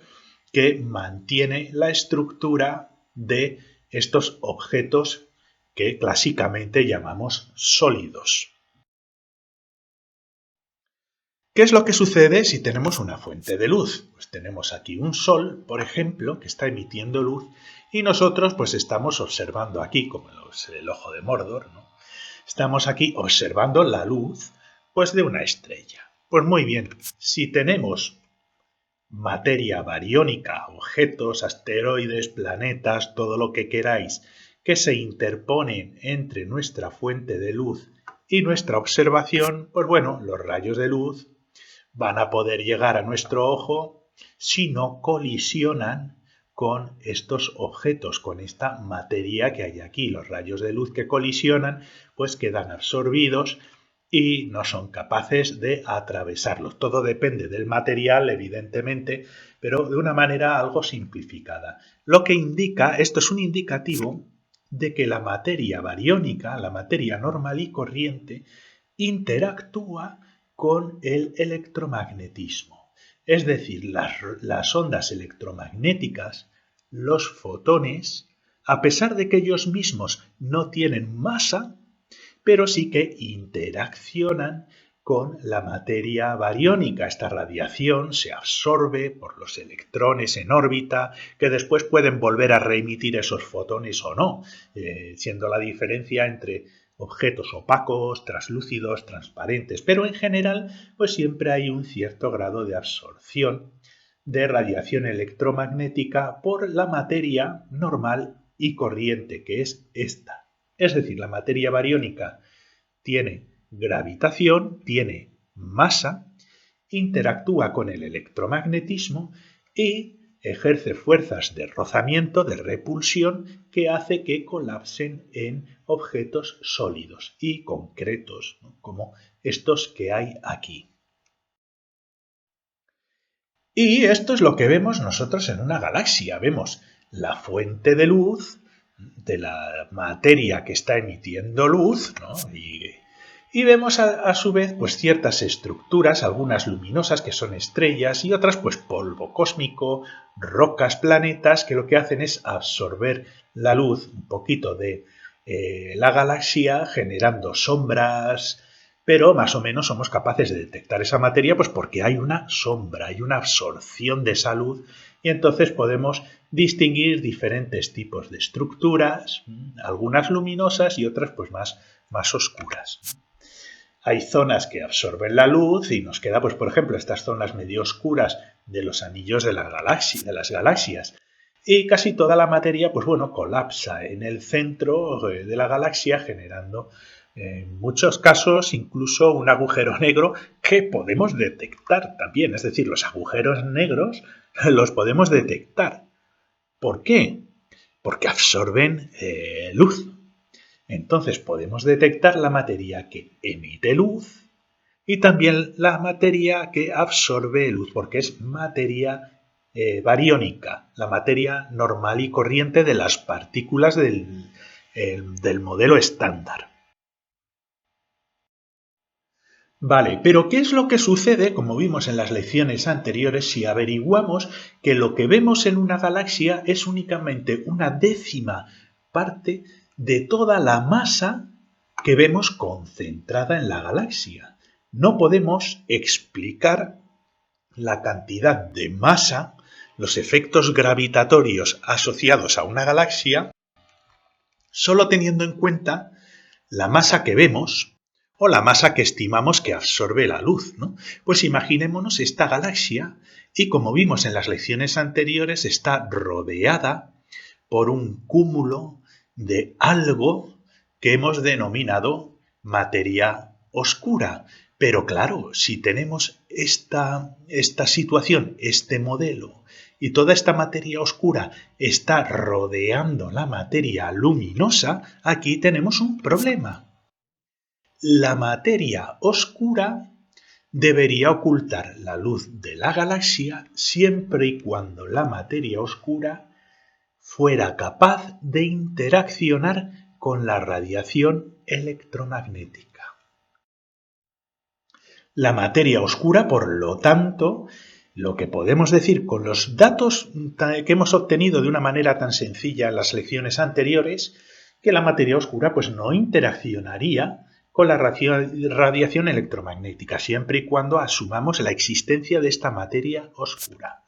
que mantiene la estructura de estos objetos que clásicamente llamamos sólidos. ¿Qué es lo que sucede si tenemos una fuente de luz? Pues tenemos aquí un sol, por ejemplo, que está emitiendo luz y nosotros pues estamos observando aquí, como el ojo de Mordor, ¿no? Estamos aquí observando la luz pues de una estrella. Pues muy bien, si tenemos materia bariónica, objetos, asteroides, planetas, todo lo que queráis, que se interponen entre nuestra fuente de luz y nuestra observación, pues bueno, los rayos de luz van a poder llegar a nuestro ojo si no colisionan con estos objetos, con esta materia que hay aquí. Los rayos de luz que colisionan, pues quedan absorbidos y no son capaces de atravesarlos. Todo depende del material, evidentemente, pero de una manera algo simplificada. Lo que indica, esto es un indicativo de que la materia bariónica, la materia normal y corriente, interactúa con el electromagnetismo. Es decir, las ondas electromagnéticas, los fotones, a pesar de que ellos mismos no tienen masa, pero sí que interaccionan con la materia bariónica. Esta radiación se absorbe por los electrones en órbita, que después pueden volver a reemitir esos fotones o no, siendo la diferencia entre objetos opacos, translúcidos, transparentes, pero en general pues siempre hay un cierto grado de absorción de radiación electromagnética por la materia normal y corriente, que es esta. Es decir, la materia bariónica tiene gravitación, tiene masa, interactúa con el electromagnetismo y ejerce fuerzas de rozamiento, de repulsión, que hace que colapsen en objetos sólidos y concretos, ¿no? Como estos que hay aquí. Y esto es lo que vemos nosotros en una galaxia. Vemos la fuente de luz de la materia que está emitiendo luz, ¿no? Y vemos a su vez pues ciertas estructuras, algunas luminosas que son estrellas y otras pues polvo cósmico, rocas, planetas, que lo que hacen es absorber la luz un poquito de la galaxia, generando sombras, pero más o menos somos capaces de detectar esa materia pues porque hay una sombra, hay una absorción de esa luz y entonces podemos distinguir diferentes tipos de estructuras, algunas luminosas y otras pues más oscuras. Hay zonas que absorben la luz y nos queda, pues por ejemplo, estas zonas medio oscuras de los anillos de las galaxias. Y casi toda la materia, pues bueno, colapsa en el centro de la galaxia, generando en muchos casos incluso un agujero negro que podemos detectar también. Es decir, los agujeros negros los podemos detectar. ¿Por qué? Porque absorben luz. Entonces podemos detectar la materia que emite luz y también la materia que absorbe luz, porque es materia bariónica, la materia normal y corriente de las partículas del modelo estándar. Vale, pero ¿qué es lo que sucede, como vimos en las lecciones anteriores, si averiguamos que lo que vemos en una galaxia es únicamente una décima parte de toda la masa que vemos concentrada en la galaxia? No podemos explicar la cantidad de masa, los efectos gravitatorios asociados a una galaxia, solo teniendo en cuenta la masa que vemos o la masa que estimamos que absorbe la luz, ¿no? Pues imaginémonos esta galaxia y, como vimos en las lecciones anteriores, está rodeada por un cúmulo de algo que hemos denominado materia oscura. Pero claro, si tenemos esta situación, este modelo, y toda esta materia oscura está rodeando la materia luminosa, aquí tenemos un problema. La materia oscura debería ocultar la luz de la galaxia siempre y cuando la materia oscura fuera capaz de interaccionar con la radiación electromagnética. La materia oscura, por lo tanto, lo que podemos decir con los datos que hemos obtenido de una manera tan sencilla en las lecciones anteriores, que la materia oscura pues no interaccionaría con la radiación electromagnética, siempre y cuando asumamos la existencia de esta materia oscura.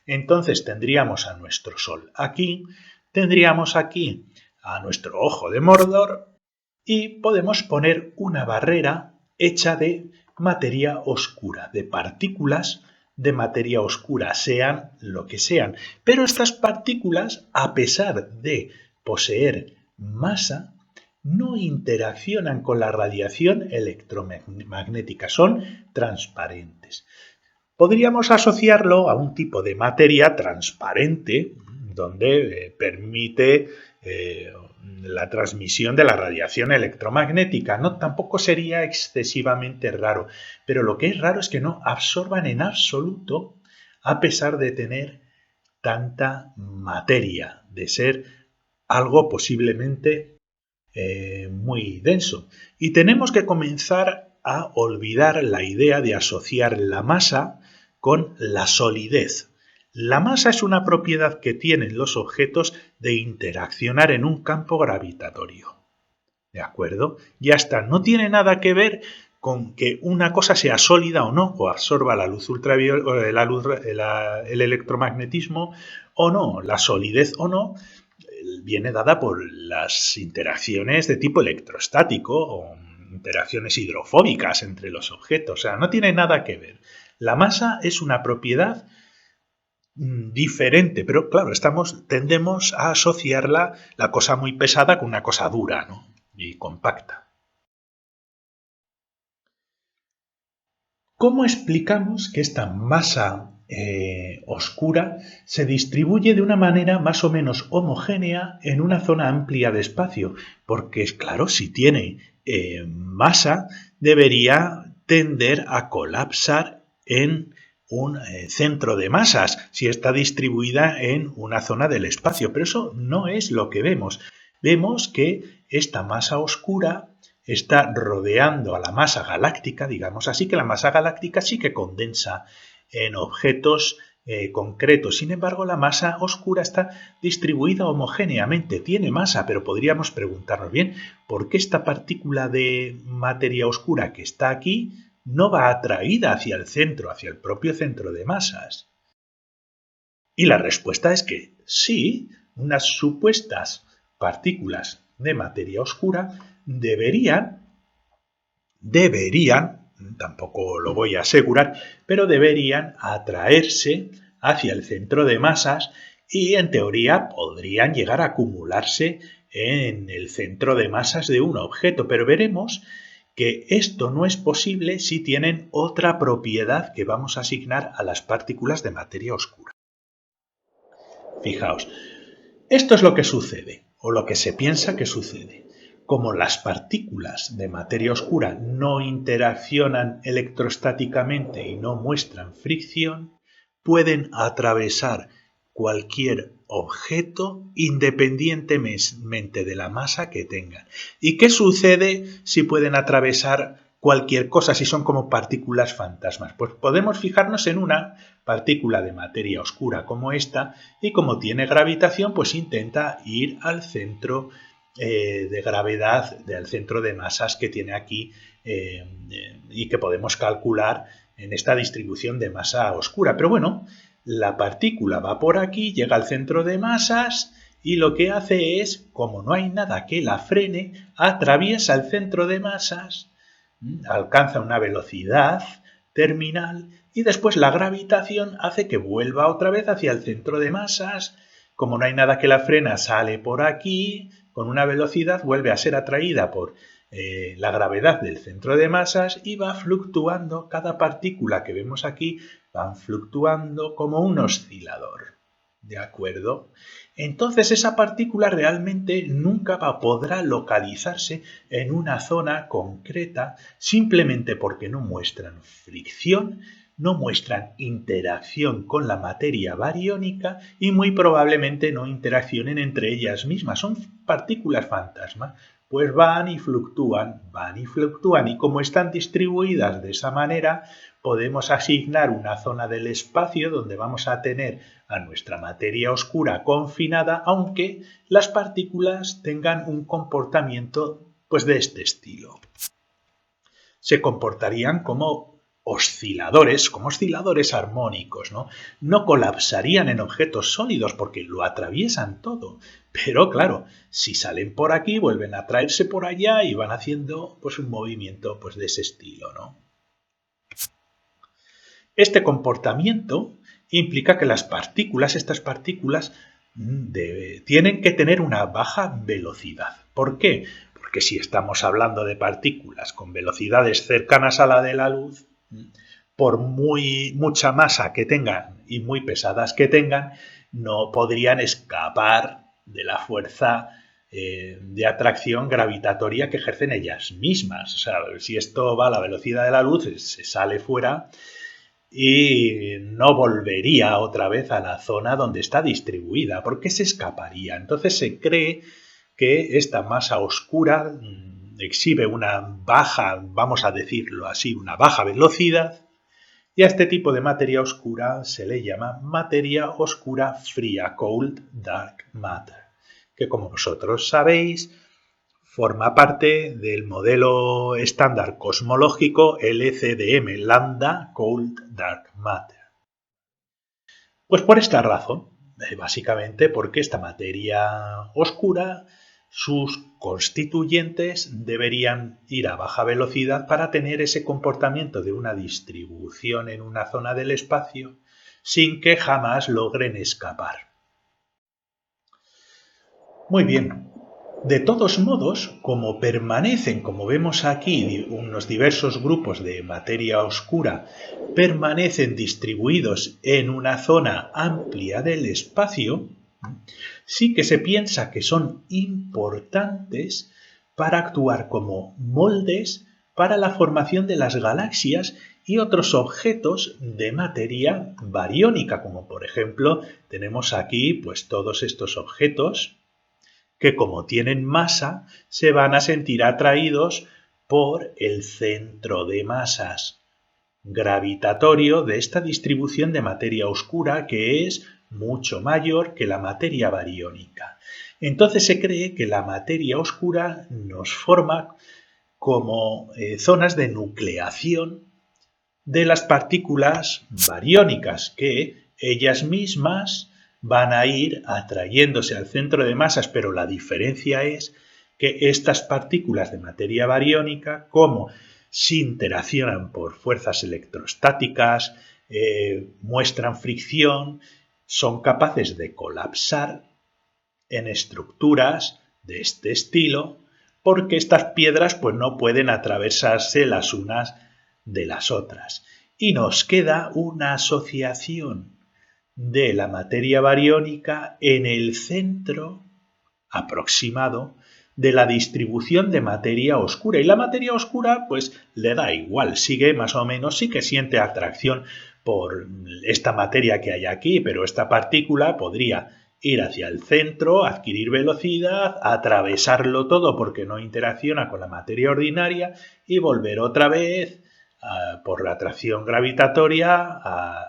Entonces tendríamos a nuestro Sol aquí, tendríamos aquí a nuestro ojo de Mordor y podemos poner una barrera hecha de materia oscura, de partículas de materia oscura, sean lo que sean. Pero estas partículas, a pesar de poseer masa, no interaccionan con la radiación electromagnética, son transparentes. Podríamos asociarlo a un tipo de materia transparente donde permite la transmisión de la radiación electromagnética. No, tampoco sería excesivamente raro, pero lo que es raro es que no absorban en absoluto a pesar de tener tanta materia, de ser algo posiblemente muy denso. Y tenemos que comenzar a olvidar la idea de asociar la masa con la solidez. La masa es una propiedad que tienen los objetos de interaccionar en un campo gravitatorio. ¿De acuerdo? Ya está, no tiene nada que ver con que una cosa sea sólida o no, o absorba la luz ultravioleta, el electromagnetismo o no, la solidez o no, viene dada por las interacciones de tipo electrostático o interacciones hidrofóbicas entre los objetos. O sea, no tiene nada que ver. La masa es una propiedad diferente, pero claro, tendemos a asociarla, la cosa muy pesada, con una cosa dura, ¿no? Y compacta. ¿Cómo explicamos que esta masa oscura se distribuye de una manera más o menos homogénea en una zona amplia de espacio? Porque, claro, si tiene masa, debería tender a colapsar en un centro de masas si está distribuida en una zona del espacio. Pero eso no es lo que vemos. Vemos que esta masa oscura está rodeando a la masa galáctica, digamos así, que la masa galáctica sí que condensa en objetos concretos. Sin embargo, la masa oscura está distribuida homogéneamente, tiene masa, pero podríamos preguntarnos bien, ¿por qué esta partícula de materia oscura que está aquí no va atraída hacia el centro, hacia el propio centro de masas? Y la respuesta es que sí, unas supuestas partículas de materia oscura deberían, tampoco lo voy a asegurar, pero deberían atraerse hacia el centro de masas y en teoría podrían llegar a acumularse en el centro de masas de un objeto, pero veremos que esto no es posible si tienen otra propiedad que vamos a asignar a las partículas de materia oscura. Fijaos, esto es lo que sucede, o lo que se piensa que sucede. Como las partículas de materia oscura no interaccionan electrostáticamente y no muestran fricción, pueden atravesar cualquier objeto independientemente de la masa que tengan. ¿Y qué sucede si pueden atravesar cualquier cosa, si son como partículas fantasmas? Pues podemos fijarnos en una partícula de materia oscura como esta y como tiene gravitación, pues intenta ir al centro de gravedad, al centro de masas que tiene aquí y que podemos calcular en esta distribución de masa oscura. Pero bueno, la partícula va por aquí, llega al centro de masas y lo que hace es, como no hay nada que la frene, atraviesa el centro de masas, alcanza una velocidad terminal y después la gravitación hace que vuelva otra vez hacia el centro de masas. Como no hay nada que la frena, sale por aquí, con una velocidad, vuelve a ser atraída por la gravedad del centro de masas y va fluctuando. Cada partícula que vemos aquí van fluctuando como un oscilador. ¿De acuerdo? Entonces esa partícula realmente nunca podrá localizarse en una zona concreta simplemente porque no muestran fricción, no muestran interacción con la materia bariónica y muy probablemente no interaccionen entre ellas mismas. Son partículas fantasma, pues van y fluctúan, y como están distribuidas de esa manera, podemos asignar una zona del espacio donde vamos a tener a nuestra materia oscura confinada, aunque las partículas tengan un comportamiento pues de este estilo. Se comportarían como osciladores armónicos, ¿no? No colapsarían en objetos sólidos porque lo atraviesan todo. Pero claro, si salen por aquí, vuelven a traerse por allá y van haciendo pues un movimiento pues de ese estilo, ¿no? Este comportamiento implica que estas partículas, tienen que tener una baja velocidad. ¿Por qué? Porque si estamos hablando de partículas con velocidades cercanas a la de la luz, por mucha masa que tengan y muy pesadas que tengan, no podrían escapar de la fuerza de atracción gravitatoria que ejercen ellas mismas. O sea, si esto va a la velocidad de la luz, se sale fuera y no volvería otra vez a la zona donde está distribuida, porque se escaparía. Entonces se cree que esta masa oscura exhibe una baja, vamos a decirlo así, una baja velocidad, y a este tipo de materia oscura se le llama materia oscura fría, cold dark matter, que como vosotros sabéis, forma parte del modelo estándar cosmológico LCDM, Lambda Cold Dark Matter. Pues por esta razón, básicamente porque esta materia oscura, sus constituyentes deberían ir a baja velocidad para tener ese comportamiento de una distribución en una zona del espacio sin que jamás logren escapar. Muy bien. De todos modos, como permanecen, como vemos aquí, unos diversos grupos de materia oscura permanecen distribuidos en una zona amplia del espacio, sí que se piensa que son importantes para actuar como moldes para la formación de las galaxias y otros objetos de materia bariónica, como por ejemplo tenemos aquí pues todos estos objetos que como tienen masa se van a sentir atraídos por el centro de masas gravitatorio de esta distribución de materia oscura que es mucho mayor que la materia bariónica. Entonces se cree que la materia oscura nos forma como zonas de nucleación de las partículas bariónicas que ellas mismas van a ir atrayéndose al centro de masas, pero la diferencia es que estas partículas de materia bariónica, como si interaccionan por fuerzas electrostáticas, muestran fricción, son capaces de colapsar en estructuras de este estilo, porque estas piedras pues no pueden atravesarse las unas de las otras. Y nos queda una asociación de la materia bariónica en el centro aproximado de la distribución de materia oscura. Y la materia oscura pues le da igual, sigue más o menos, sí que siente atracción por esta materia que hay aquí, pero esta partícula podría ir hacia el centro, adquirir velocidad, atravesarlo todo porque no interacciona con la materia ordinaria y volver otra vez por la atracción gravitatoria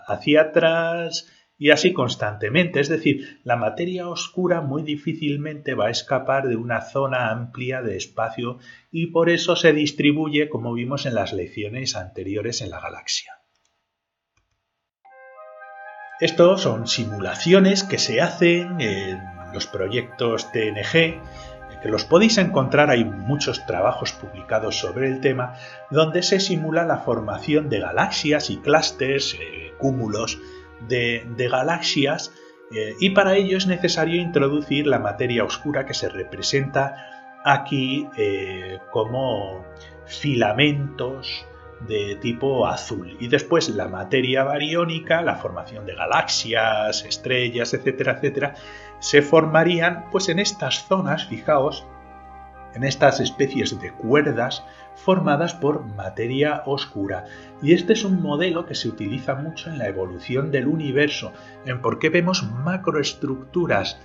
hacia atrás y así constantemente. Es decir, la materia oscura muy difícilmente va a escapar de una zona amplia de espacio y por eso se distribuye, como vimos en las lecciones anteriores en la galaxia. Estos son simulaciones que se hacen en los proyectos TNG, que los podéis encontrar, hay muchos trabajos publicados sobre el tema, donde se simula la formación de galaxias y clústeres, cúmulos de galaxias, y para ello es necesario introducir la materia oscura que se representa aquí como filamentos de tipo azul, y después la materia bariónica, la formación de galaxias, estrellas, etcétera, etcétera, se formarían pues en estas zonas, fijaos, en estas especies de cuerdas formadas por materia oscura. Y este es un modelo que se utiliza mucho en la evolución del universo, en por qué vemos macroestructuras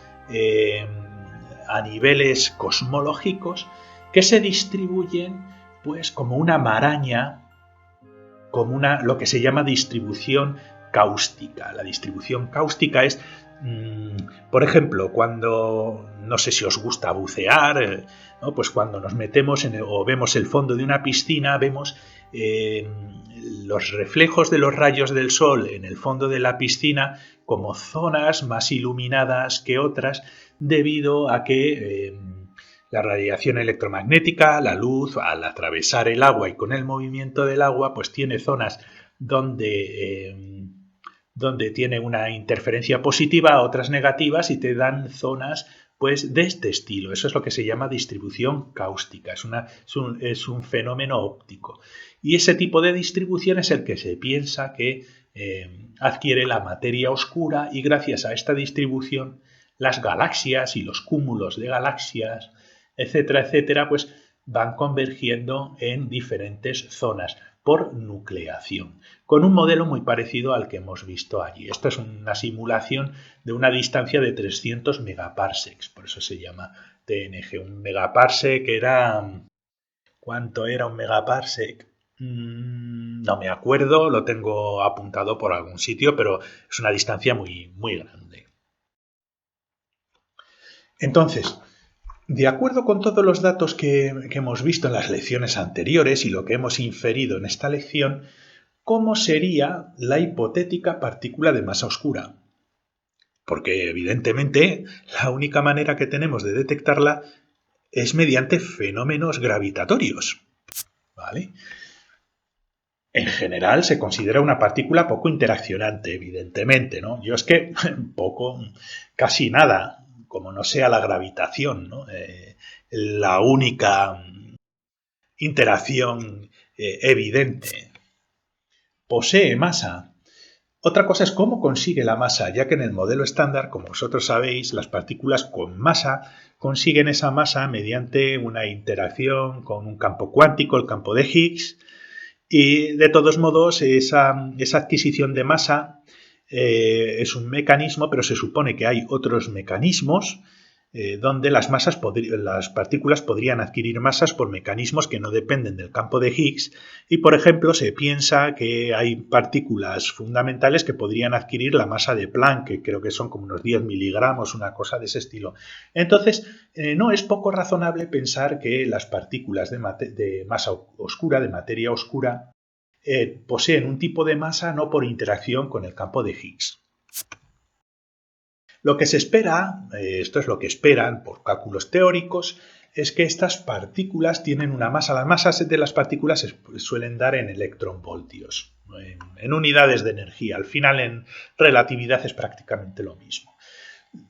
a niveles cosmológicos que se distribuyen pues como una maraña, como lo que se llama distribución cáustica. La distribución cáustica es, por ejemplo, cuando, no sé si os gusta bucear, ¿no? Pues cuando nos metemos o vemos el fondo de una piscina, vemos los reflejos de los rayos del sol en el fondo de la piscina como zonas más iluminadas que otras debido a que la radiación electromagnética, la luz, al atravesar el agua y con el movimiento del agua, pues tiene zonas donde tiene una interferencia positiva, otras negativas, y te dan zonas pues de este estilo. Eso es lo que se llama distribución cáustica, es un fenómeno óptico. Y ese tipo de distribución es el que se piensa que adquiere la materia oscura, y gracias a esta distribución las galaxias y los cúmulos de galaxias, etcétera, etcétera, pues van convergiendo en diferentes zonas por nucleación, con un modelo muy parecido al que hemos visto allí. Esto es una simulación de una distancia de 300 megaparsecs, por eso se llama TNG. Un megaparsec era... ¿Cuánto era un megaparsec? No me acuerdo, lo tengo apuntado por algún sitio, pero es una distancia muy, muy grande. Entonces, de acuerdo con todos los datos que hemos visto en las lecciones anteriores y lo que hemos inferido en esta lección, ¿cómo sería la hipotética partícula de masa oscura? Porque evidentemente la única manera que tenemos de detectarla es mediante fenómenos gravitatorios, ¿vale? En general se considera una partícula poco interaccionante, evidentemente, ¿no? Yo es que casi nada, como no sea la gravitación, ¿no? la única interacción evidente. Posee masa. Otra cosa es cómo consigue la masa, ya que en el modelo estándar, como vosotros sabéis, las partículas con masa consiguen esa masa mediante una interacción con un campo cuántico, el campo de Higgs, y de todos modos esa adquisición de masa es un mecanismo, pero se supone que hay otros mecanismos donde las partículas podrían adquirir masas por mecanismos que no dependen del campo de Higgs y, por ejemplo, se piensa que hay partículas fundamentales que podrían adquirir la masa de Planck, que creo que son como unos 10 miligramos, una cosa de ese estilo. Entonces, no es poco razonable pensar que las partículas de masa oscura, de materia oscura, poseen un tipo de masa no por interacción con el campo de Higgs. Lo que se espera, esto es lo que esperan por cálculos teóricos, es que estas partículas tienen una masa. Las masas de las partículas se suelen dar en electronvoltios, en unidades de energía. Al final, en relatividad es prácticamente lo mismo.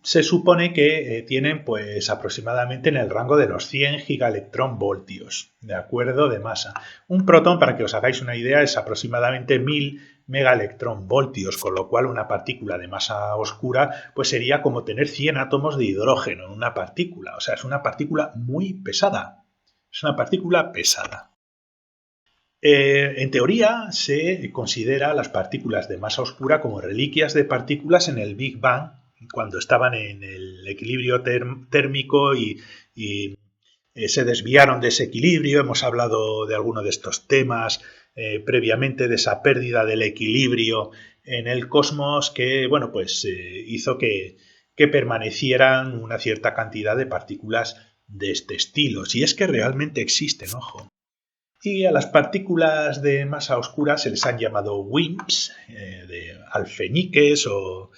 Se supone que tienen pues aproximadamente en el rango de los 100 gigaelectronvoltios, ¿de acuerdo?, de masa. Un protón, para que os hagáis una idea, es aproximadamente 1000 megaelectronvoltios, con lo cual una partícula de masa oscura pues sería como tener 100 átomos de hidrógeno en una partícula. O sea, es una partícula muy pesada. Es una partícula pesada. En teoría se considera las partículas de masa oscura como reliquias de partículas en el Big Bang, cuando estaban en el equilibrio térmico y se desviaron de ese equilibrio. Hemos hablado de alguno de estos temas previamente, de esa pérdida del equilibrio en el cosmos que, bueno, pues hizo que permanecieran una cierta cantidad de partículas de este estilo. Si es que realmente existen, ojo. Y a las partículas de masa oscura se les han llamado WIMPs, de alfeñiques o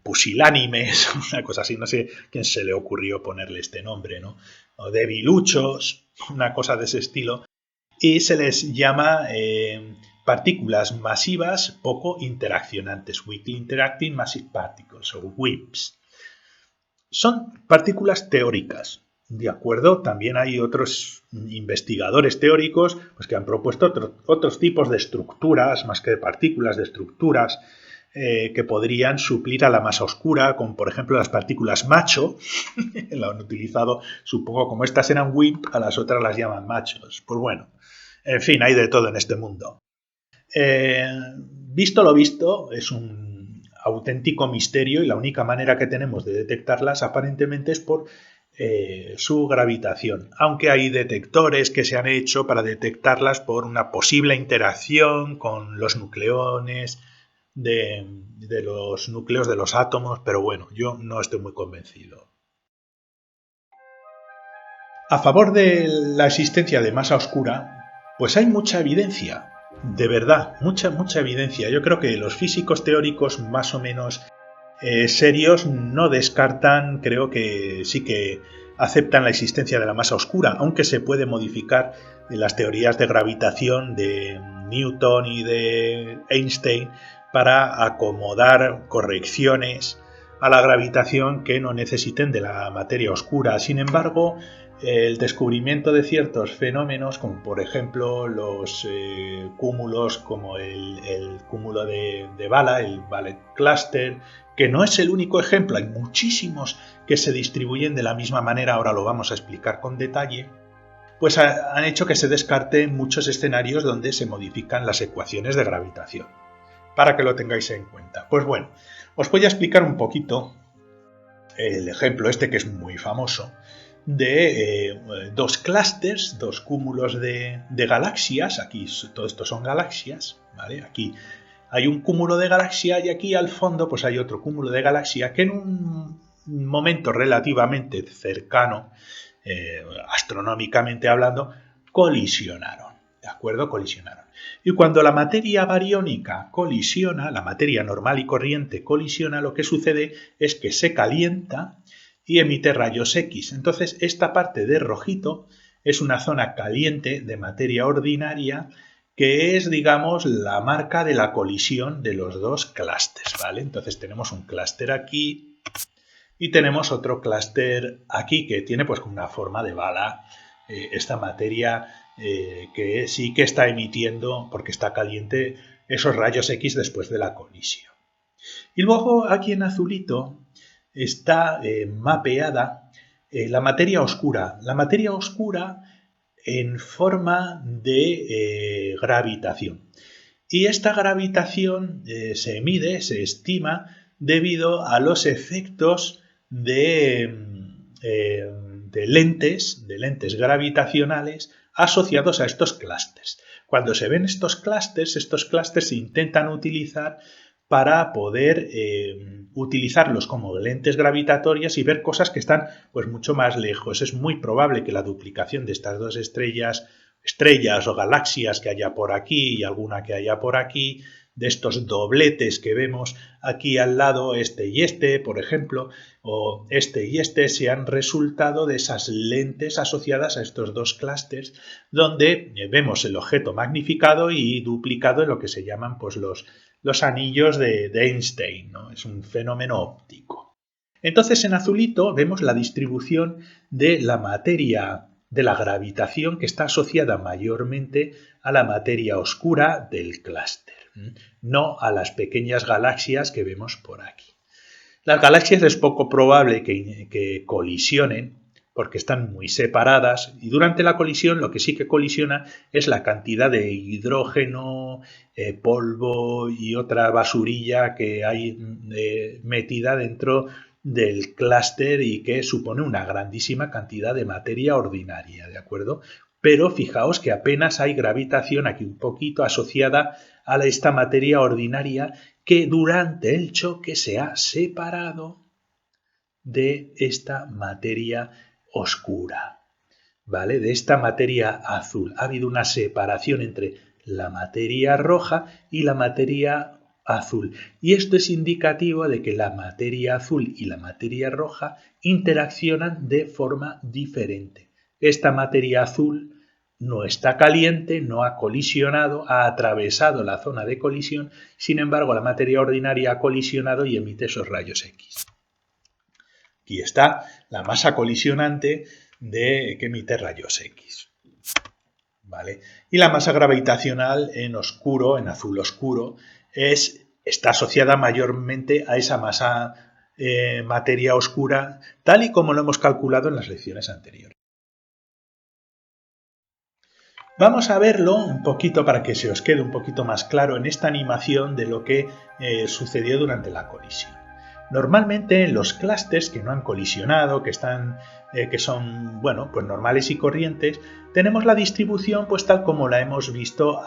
pusilánimes, una cosa así, no sé quién se le ocurrió ponerle este nombre, ¿no? O debiluchos, una cosa de ese estilo, y se les llama partículas masivas poco interaccionantes, Weakly Interacting Massive Particles, o WIMPs. Son partículas teóricas, ¿de acuerdo? También hay otros investigadores teóricos pues, que han propuesto otros tipos de estructuras, más que de partículas, de estructuras, que podrían suplir a la masa oscura, como por ejemplo las partículas macho. Lo han utilizado, supongo, como estas eran WIMP, a las otras las llaman machos. Pues bueno, en fin, hay de todo en este mundo. Visto lo visto, es un auténtico misterio y la única manera que tenemos de detectarlas aparentemente es por su gravitación, aunque hay detectores que se han hecho para detectarlas por una posible interacción con los nucleones de los núcleos de los átomos, pero bueno, yo no estoy muy convencido. A favor de la existencia de masa oscura, pues hay mucha evidencia, de verdad, mucha evidencia. Yo creo que los físicos teóricos más o menos serios no descartan, creo que sí que aceptan la existencia de la masa oscura, aunque se puede modificar las teorías de gravitación de Newton y de Einstein para acomodar correcciones a la gravitación que no necesiten de la materia oscura. Sin embargo, el descubrimiento de ciertos fenómenos, como por ejemplo los cúmulos como el cúmulo de Bala, el Ballet Cluster, que no es el único ejemplo, hay muchísimos que se distribuyen de la misma manera, ahora lo vamos a explicar con detalle, pues han hecho que se descarten muchos escenarios donde se modifican las ecuaciones de gravitación, para que lo tengáis en cuenta. Pues bueno, os voy a explicar un poquito el ejemplo este que es muy famoso, de dos clústeres, dos cúmulos de galaxias. Aquí todo esto son galaxias, ¿vale? Aquí hay un cúmulo de galaxia y aquí al fondo pues hay otro cúmulo de galaxia que en un momento relativamente cercano, astronómicamente hablando, colisionaron, ¿de acuerdo? Colisionaron. Y cuando la materia bariónica colisiona, la materia normal y corriente colisiona, lo que sucede es que se calienta y emite rayos X. Entonces, esta parte de rojito es una zona caliente de materia ordinaria que es, digamos, la marca de la colisión de los dos clústeres, ¿vale? Entonces tenemos un clúster aquí y tenemos otro clúster aquí que tiene pues una forma de bala, esta materia que sí que está emitiendo, porque está caliente, esos rayos X después de la colisión. Y luego aquí en azulito está mapeada la materia oscura. La materia oscura en forma de gravitación. Y esta gravitación se mide, se estima, debido a los efectos de lentes gravitacionales asociados a estos clústeres. Cuando se ven estos clústeres se intentan utilizar para poder utilizarlos como lentes gravitatorias y ver cosas que están pues mucho más lejos. Es muy probable que la duplicación de estas dos estrellas o galaxias que haya por aquí y alguna que haya por aquí, de estos dobletes que vemos aquí al lado, este y este, por ejemplo, o este y este, sean resultado de esas lentes asociadas a estos dos clústeres, donde vemos el objeto magnificado y duplicado en lo que se llaman pues los anillos de Einstein, ¿no? Es un fenómeno óptico. Entonces en azulito vemos la distribución de la materia de la gravitación que está asociada mayormente a la materia oscura del clúster, no a las pequeñas galaxias que vemos por aquí. Las galaxias es poco probable que colisionen porque están muy separadas y durante la colisión lo que sí que colisiona es la cantidad de hidrógeno, polvo y otra basurilla que hay metida dentro del clúster y que supone una grandísima cantidad de materia ordinaria, ¿de acuerdo? Pero fijaos que apenas hay gravitación aquí un poquito asociada a esta materia ordinaria que durante el choque se ha separado de esta materia oscura, ¿vale? De esta materia azul. Ha habido una separación entre la materia roja y la materia azul. Y esto es indicativo de que la materia azul y la materia roja interaccionan de forma diferente. Esta materia azul no está caliente, no ha colisionado, ha atravesado la zona de colisión, sin embargo la materia ordinaria ha colisionado y emite esos rayos X. Aquí está la masa colisionante que emite rayos X. ¿Vale? Y la masa gravitacional en oscuro, en azul oscuro, está asociada mayormente a esa masa materia oscura, tal y como lo hemos calculado en las lecciones anteriores. Vamos a verlo un poquito para que se os quede un poquito más claro en esta animación de lo que sucedió durante la colisión. Normalmente en los clústeres que no han colisionado, que son bueno, pues normales y corrientes, tenemos la distribución pues tal como la hemos visto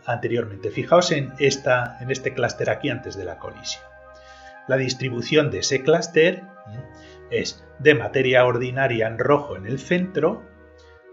anteriormente. Fijaos en este clúster aquí antes de la colisión. La distribución de ese clúster es de materia ordinaria en rojo en el centro,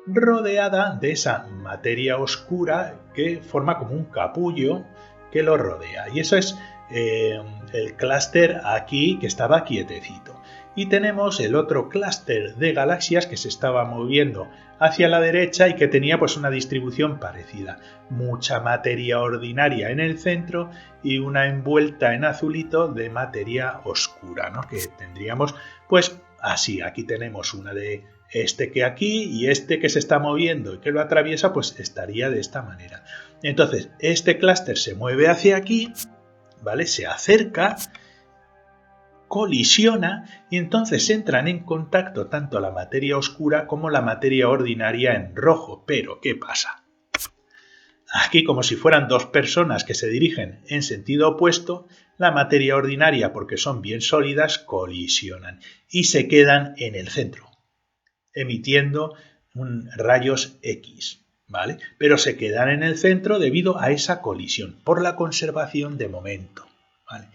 rodeada de esa materia oscura que forma como un capullo que lo rodea. Y eso es el clúster aquí que estaba quietecito. Y tenemos el otro clúster de galaxias que se estaba moviendo hacia la derecha y que tenía pues una distribución parecida. Mucha materia ordinaria en el centro y una envuelta en azulito de materia oscura, ¿no? Que tendríamos pues así. Aquí tenemos una de este que aquí y este que se está moviendo y que lo atraviesa pues estaría de esta manera. Entonces este clúster se mueve hacia aquí, ¿vale? Se acerca, colisiona y entonces entran en contacto tanto la materia oscura como la materia ordinaria en rojo. Pero ¿qué pasa? Aquí, como si fueran dos personas que se dirigen en sentido opuesto, la materia ordinaria, porque son bien sólidas, colisionan y se quedan en el centro, emitiendo rayos X, ¿vale? Pero se quedan en el centro debido a esa colisión, por la conservación de momento, ¿vale?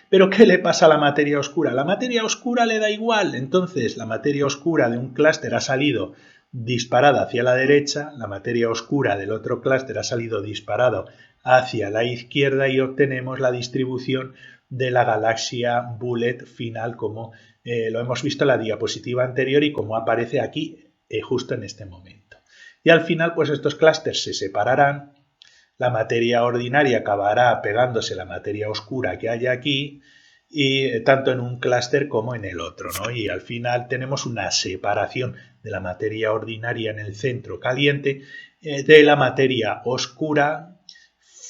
Pero ¿qué le pasa a la materia oscura? La materia oscura le da igual. Entonces la materia oscura de un clúster ha salido disparada hacia la derecha, la materia oscura del otro clúster ha salido disparado hacia la izquierda y obtenemos la distribución de la galaxia Bullet final como lo hemos visto en la diapositiva anterior y como aparece aquí justo en este momento. Y al final pues estos clústeres se separarán. La materia ordinaria acabará pegándose a la materia oscura que hay aquí y tanto en un clúster como en el otro, ¿no? Y al final tenemos una separación de la materia ordinaria en el centro caliente de la materia oscura,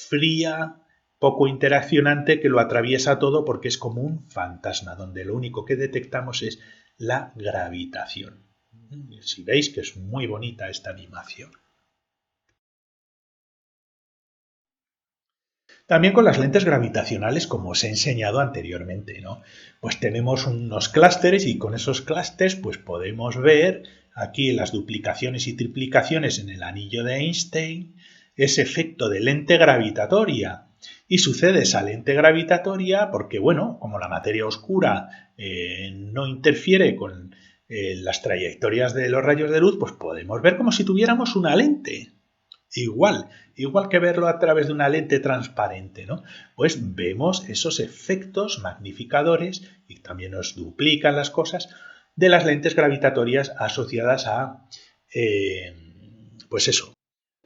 fría, poco interaccionante, que lo atraviesa todo porque es como un fantasma, donde lo único que detectamos es la gravitación. Si veis que es muy bonita esta animación. También con las lentes gravitacionales, como os he enseñado anteriormente, ¿no? Pues tenemos unos clústeres y con esos clústeres pues podemos ver aquí las duplicaciones y triplicaciones en el anillo de Einstein, ese efecto de lente gravitatoria. Y sucede esa lente gravitatoria porque, bueno, como la materia oscura no interfiere con las trayectorias de los rayos de luz, pues podemos ver como si tuviéramos una lente. Igual que verlo a través de una lente transparente, ¿no? Pues vemos esos efectos magnificadores y también nos duplican las cosas de las lentes gravitatorias asociadas a, pues eso,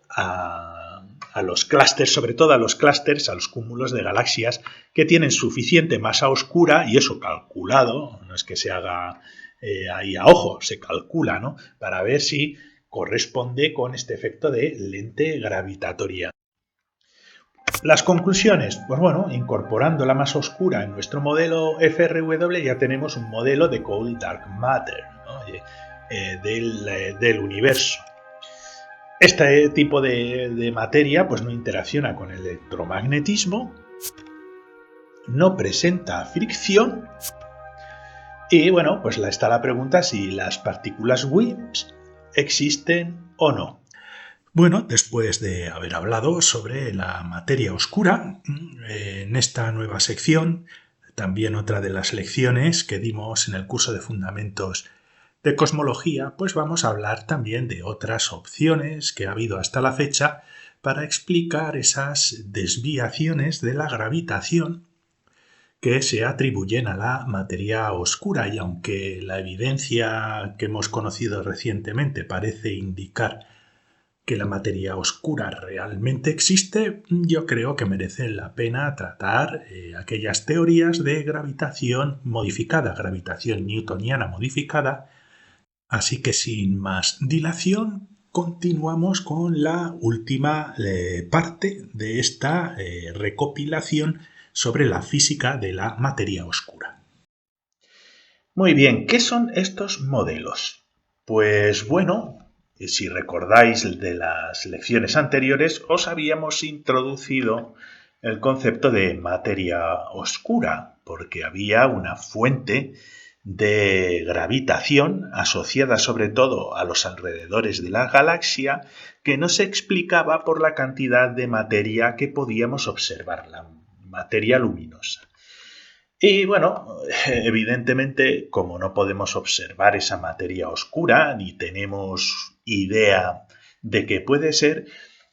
a los clústeres, sobre todo a los clústeres, a los cúmulos de galaxias que tienen suficiente masa oscura, y eso calculado, no es que se haga ahí a ojo, se calcula, ¿no? Para ver si corresponde con este efecto de lente gravitatoria. Las conclusiones, pues bueno, incorporando la masa oscura en nuestro modelo FRW ya tenemos un modelo de Cold Dark Matter, ¿no? del universo. Este tipo de materia pues no interacciona con el electromagnetismo, no presenta fricción y bueno, pues está la pregunta si las partículas WIMPs existen o no. Bueno, después de haber hablado sobre la materia oscura, en esta nueva sección, también otra de las lecciones que dimos en el curso de Fundamentos de Cosmología, pues vamos a hablar también de otras opciones que ha habido hasta la fecha para explicar esas desviaciones de la gravitación que se atribuyen a la materia oscura, y aunque la evidencia que hemos conocido recientemente parece indicar que la materia oscura realmente existe, yo creo que merece la pena tratar aquellas teorías de gravitación modificada, gravitación newtoniana modificada. Así que sin más dilación, continuamos con la última parte de esta recopilación sobre la física de la materia oscura. Muy bien, ¿qué son estos modelos? Pues bueno, si recordáis de las lecciones anteriores, os habíamos introducido el concepto de materia oscura, porque había una fuente de gravitación asociada sobre todo a los alrededores de la galaxia que no se explicaba por la cantidad de materia que podíamos observar, la materia luminosa. Y bueno, evidentemente, como no podemos observar esa materia oscura ni tenemos idea de qué puede ser,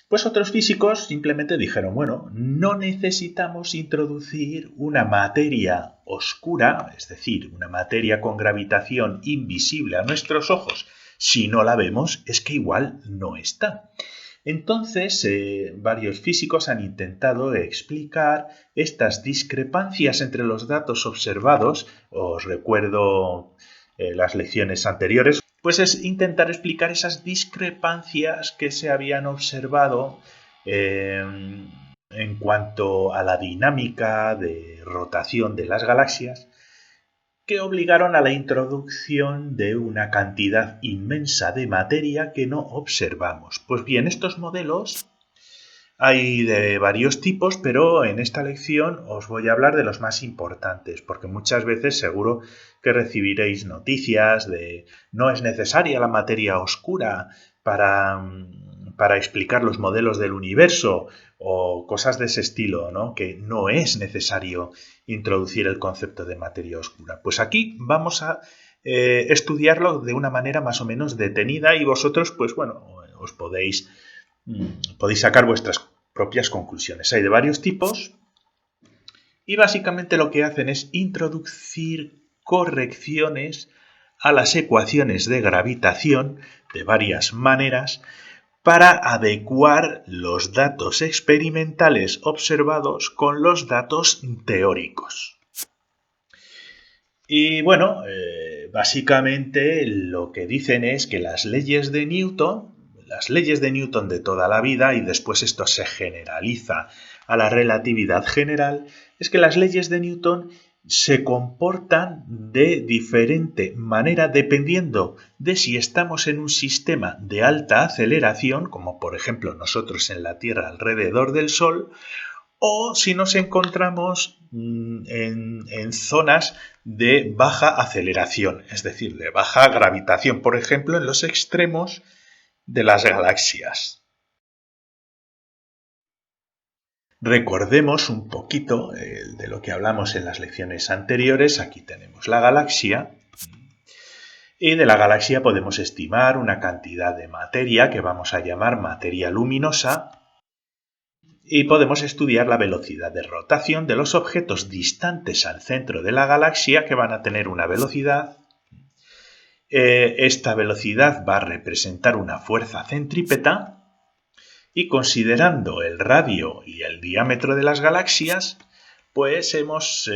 pues otros físicos simplemente dijeron, bueno, no necesitamos introducir una materia oscura, es decir, una materia con gravitación invisible a nuestros ojos. Si no la vemos, es que igual no está. Entonces, varios físicos han intentado explicar estas discrepancias entre los datos observados. Os recuerdo las lecciones anteriores. Pues es intentar explicar esas discrepancias que se habían observado en cuanto a la dinámica de rotación de las galaxias, que obligaron a la introducción de una cantidad inmensa de materia que no observamos. Pues bien, estos modelos hay de varios tipos, pero en esta lección os voy a hablar de los más importantes, porque muchas veces seguro que recibiréis noticias de no es necesaria la materia oscura para explicar los modelos del universo o cosas de ese estilo, ¿no? Que no es necesario introducir el concepto de materia oscura. Pues aquí vamos a estudiarlo de una manera más o menos detenida y vosotros, pues bueno, os podéis sacar vuestras propias conclusiones. Hay de varios tipos y básicamente lo que hacen es introducir correcciones a las ecuaciones de gravitación de varias maneras para adecuar los datos experimentales observados con los datos teóricos. Y bueno, básicamente lo que dicen es que las leyes de Newton de toda la vida, y después esto se generaliza a la relatividad general, es que las leyes de Newton se comportan de diferente manera dependiendo de si estamos en un sistema de alta aceleración, como por ejemplo nosotros en la Tierra alrededor del Sol, o si nos encontramos en zonas de baja aceleración, es decir, de baja gravitación, por ejemplo, en los extremos de las galaxias. Recordemos un poquito de lo que hablamos en las lecciones anteriores. Aquí tenemos la galaxia y de la galaxia podemos estimar una cantidad de materia que vamos a llamar materia luminosa, y podemos estudiar la velocidad de rotación de los objetos distantes al centro de la galaxia, que van a tener una velocidad. Esta velocidad va a representar una fuerza centrípeta, y considerando el radio y el diámetro de las galaxias, pues hemos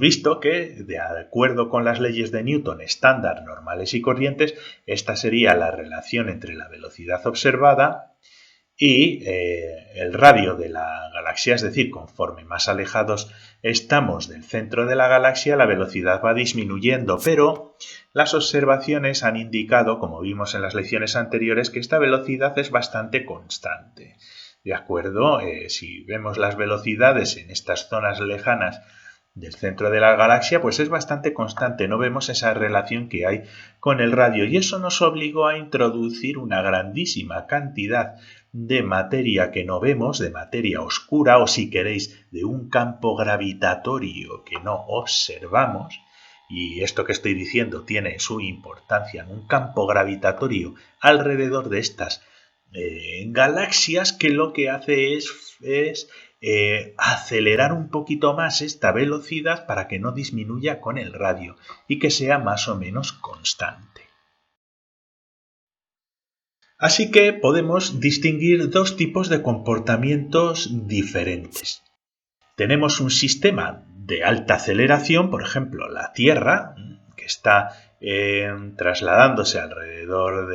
visto que, de acuerdo con las leyes de Newton estándar, normales y corrientes, esta sería la relación entre la velocidad observada y el radio de la galaxia, es decir, conforme más alejados estamos del centro de la galaxia, la velocidad va disminuyendo, pero las observaciones han indicado, como vimos en las lecciones anteriores, que esta velocidad es bastante constante. ¿De acuerdo? Si vemos las velocidades en estas zonas lejanas del centro de la galaxia, pues es bastante constante, no vemos esa relación que hay con el radio, y eso nos obligó a introducir una grandísima cantidad de materia que no vemos, de materia oscura, o si queréis, de un campo gravitatorio que no observamos. Y esto que estoy diciendo tiene su importancia en un campo gravitatorio alrededor de estas galaxias, que lo que hace es acelerar un poquito más esta velocidad para que no disminuya con el radio y que sea más o menos constante. Así que podemos distinguir dos tipos de comportamientos diferentes. Tenemos un sistema de alta aceleración, por ejemplo, la Tierra, que está trasladándose alrededor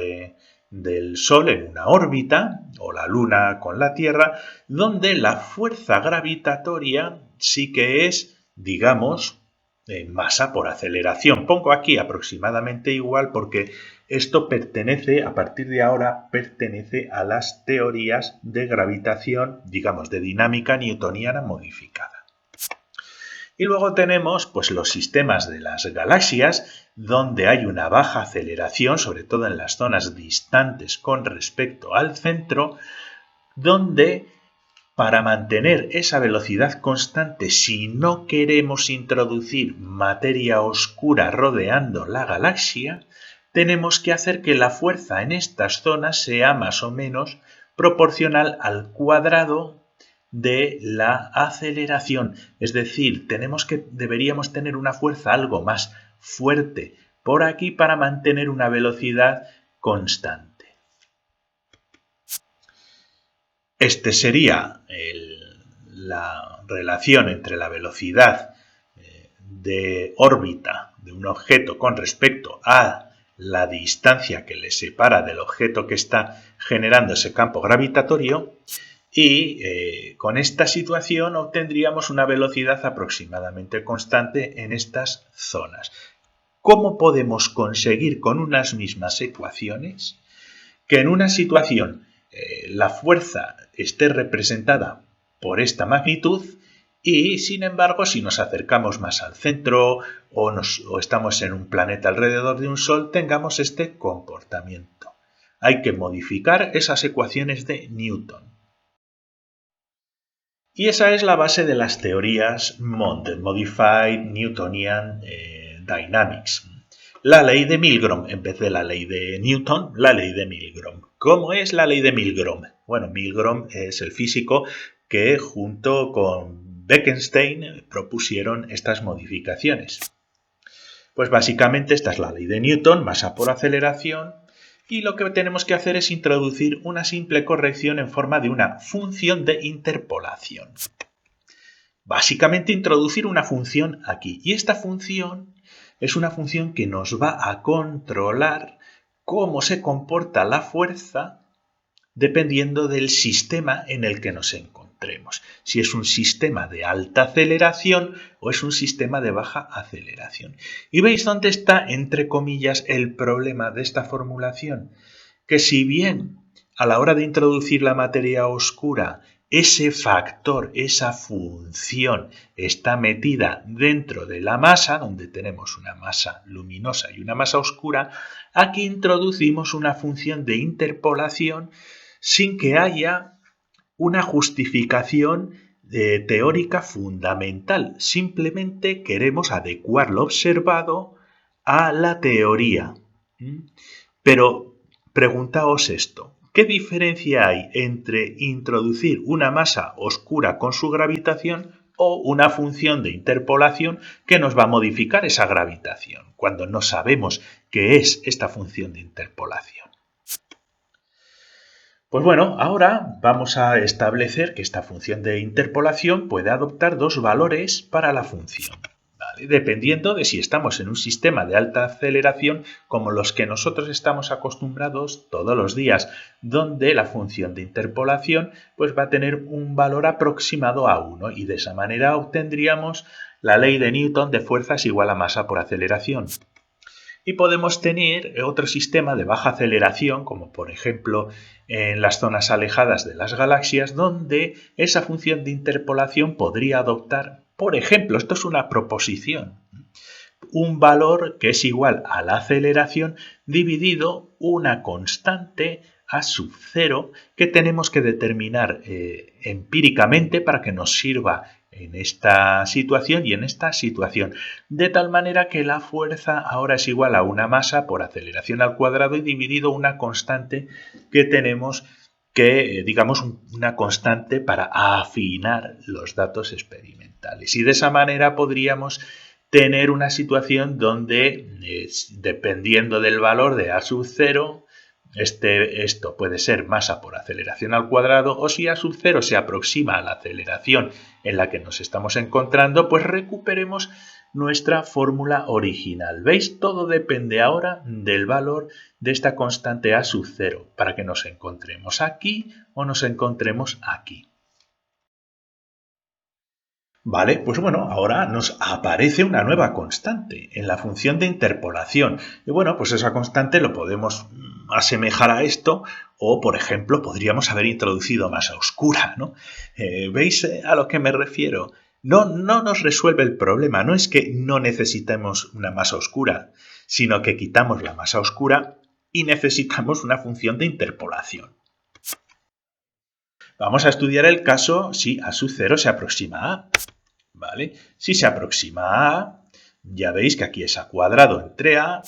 del Sol en una órbita, o la Luna con la Tierra, donde la fuerza gravitatoria sí que es, digamos, masa por aceleración. Pongo aquí aproximadamente igual porque esto pertenece, a partir de ahora, pertenece a las teorías de gravitación, digamos, de dinámica newtoniana modificada. Y luego tenemos pues los sistemas de las galaxias, donde hay una baja aceleración, sobre todo en las zonas distantes con respecto al centro, donde para mantener esa velocidad constante, si no queremos introducir materia oscura rodeando la galaxia, tenemos que hacer que la fuerza en estas zonas sea más o menos proporcional al cuadrado de la aceleración. Es decir, deberíamos tener una fuerza algo más fuerte por aquí para mantener una velocidad constante. Este sería la relación entre la velocidad de órbita de un objeto con respecto a la distancia que le separa del objeto que está generando ese campo gravitatorio, y con esta situación obtendríamos una velocidad aproximadamente constante en estas zonas. ¿Cómo podemos conseguir con unas mismas ecuaciones que en una situación la fuerza esté representada por esta magnitud, y sin embargo si nos acercamos más al centro o estamos en un planeta alrededor de un sol tengamos este comportamiento? Hay que modificar esas ecuaciones de Newton. Y esa es la base de las teorías MOND, Modified Newtonian Dynamics. La ley de Milgrom, en vez de la ley de Newton, la ley de Milgrom. ¿Cómo es la ley de Milgrom? Bueno, Milgrom es el físico que junto con Bekenstein propusieron estas modificaciones. Pues básicamente esta es la ley de Newton, masa por aceleración, y lo que tenemos que hacer es introducir una simple corrección en forma de una función de interpolación. básicamente introducir una función aquí. Y esta función es una función que nos va a controlar cómo se comporta la fuerza dependiendo del sistema en el que nos encontremos. Si es un sistema de alta aceleración o es un sistema de baja aceleración. ¿Y veis dónde está, entre comillas, el problema de esta formulación? Que si bien a la hora de introducir la materia oscura, ese factor, esa función está metida dentro de la masa, donde tenemos una masa luminosa y una masa oscura, aquí introducimos una función de interpolación sin que haya una justificación teórica fundamental. Simplemente queremos adecuar lo observado a la teoría. Pero preguntaos esto. ¿Qué diferencia hay entre introducir una masa oscura con su gravitación o una función de interpolación que nos va a modificar esa gravitación, cuando no sabemos qué es esta función de interpolación? Pues bueno, ahora vamos a establecer que esta función de interpolación puede adoptar dos valores para la función, ¿vale? Dependiendo de si estamos en un sistema de alta aceleración como los que nosotros estamos acostumbrados todos los días, donde la función de interpolación pues va a tener un valor aproximado a 1 y de esa manera obtendríamos la ley de Newton de fuerzas igual a masa por aceleración. Y podemos tener otro sistema de baja aceleración, como por ejemplo en las zonas alejadas de las galaxias, donde esa función de interpolación podría adoptar, por ejemplo, esto es una proposición, un valor que es igual a la aceleración dividido una constante a sub 0 que tenemos que determinar empíricamente para que nos sirva en esta situación y en esta situación, de tal manera que la fuerza ahora es igual a una masa por aceleración al cuadrado y dividido una constante que tenemos que, digamos, una constante para afinar los datos experimentales. Y de esa manera podríamos tener una situación donde, dependiendo del valor de a sub 0, esto puede ser masa por aceleración al cuadrado, o si a sub 0 se aproxima a la aceleración en la que nos estamos encontrando, pues recuperemos nuestra fórmula original. ¿Veis? Todo depende ahora del valor de esta constante a sub 0 para que nos encontremos aquí o nos encontremos aquí. Vale, pues bueno, ahora nos aparece una nueva constante en la función de interpolación. Y bueno, pues esa constante lo podemos asemejar a esto o, por ejemplo, podríamos haber introducido masa oscura, ¿no? ¿Veis a lo que me refiero? No nos resuelve el problema, no es que no necesitemos una masa oscura, sino que quitamos la masa oscura y necesitamos una función de interpolación. Vamos a estudiar el caso si a sub 0 se aproxima a A. ¿Vale? Si se aproxima a A, ya veis que aquí es A cuadrado entre A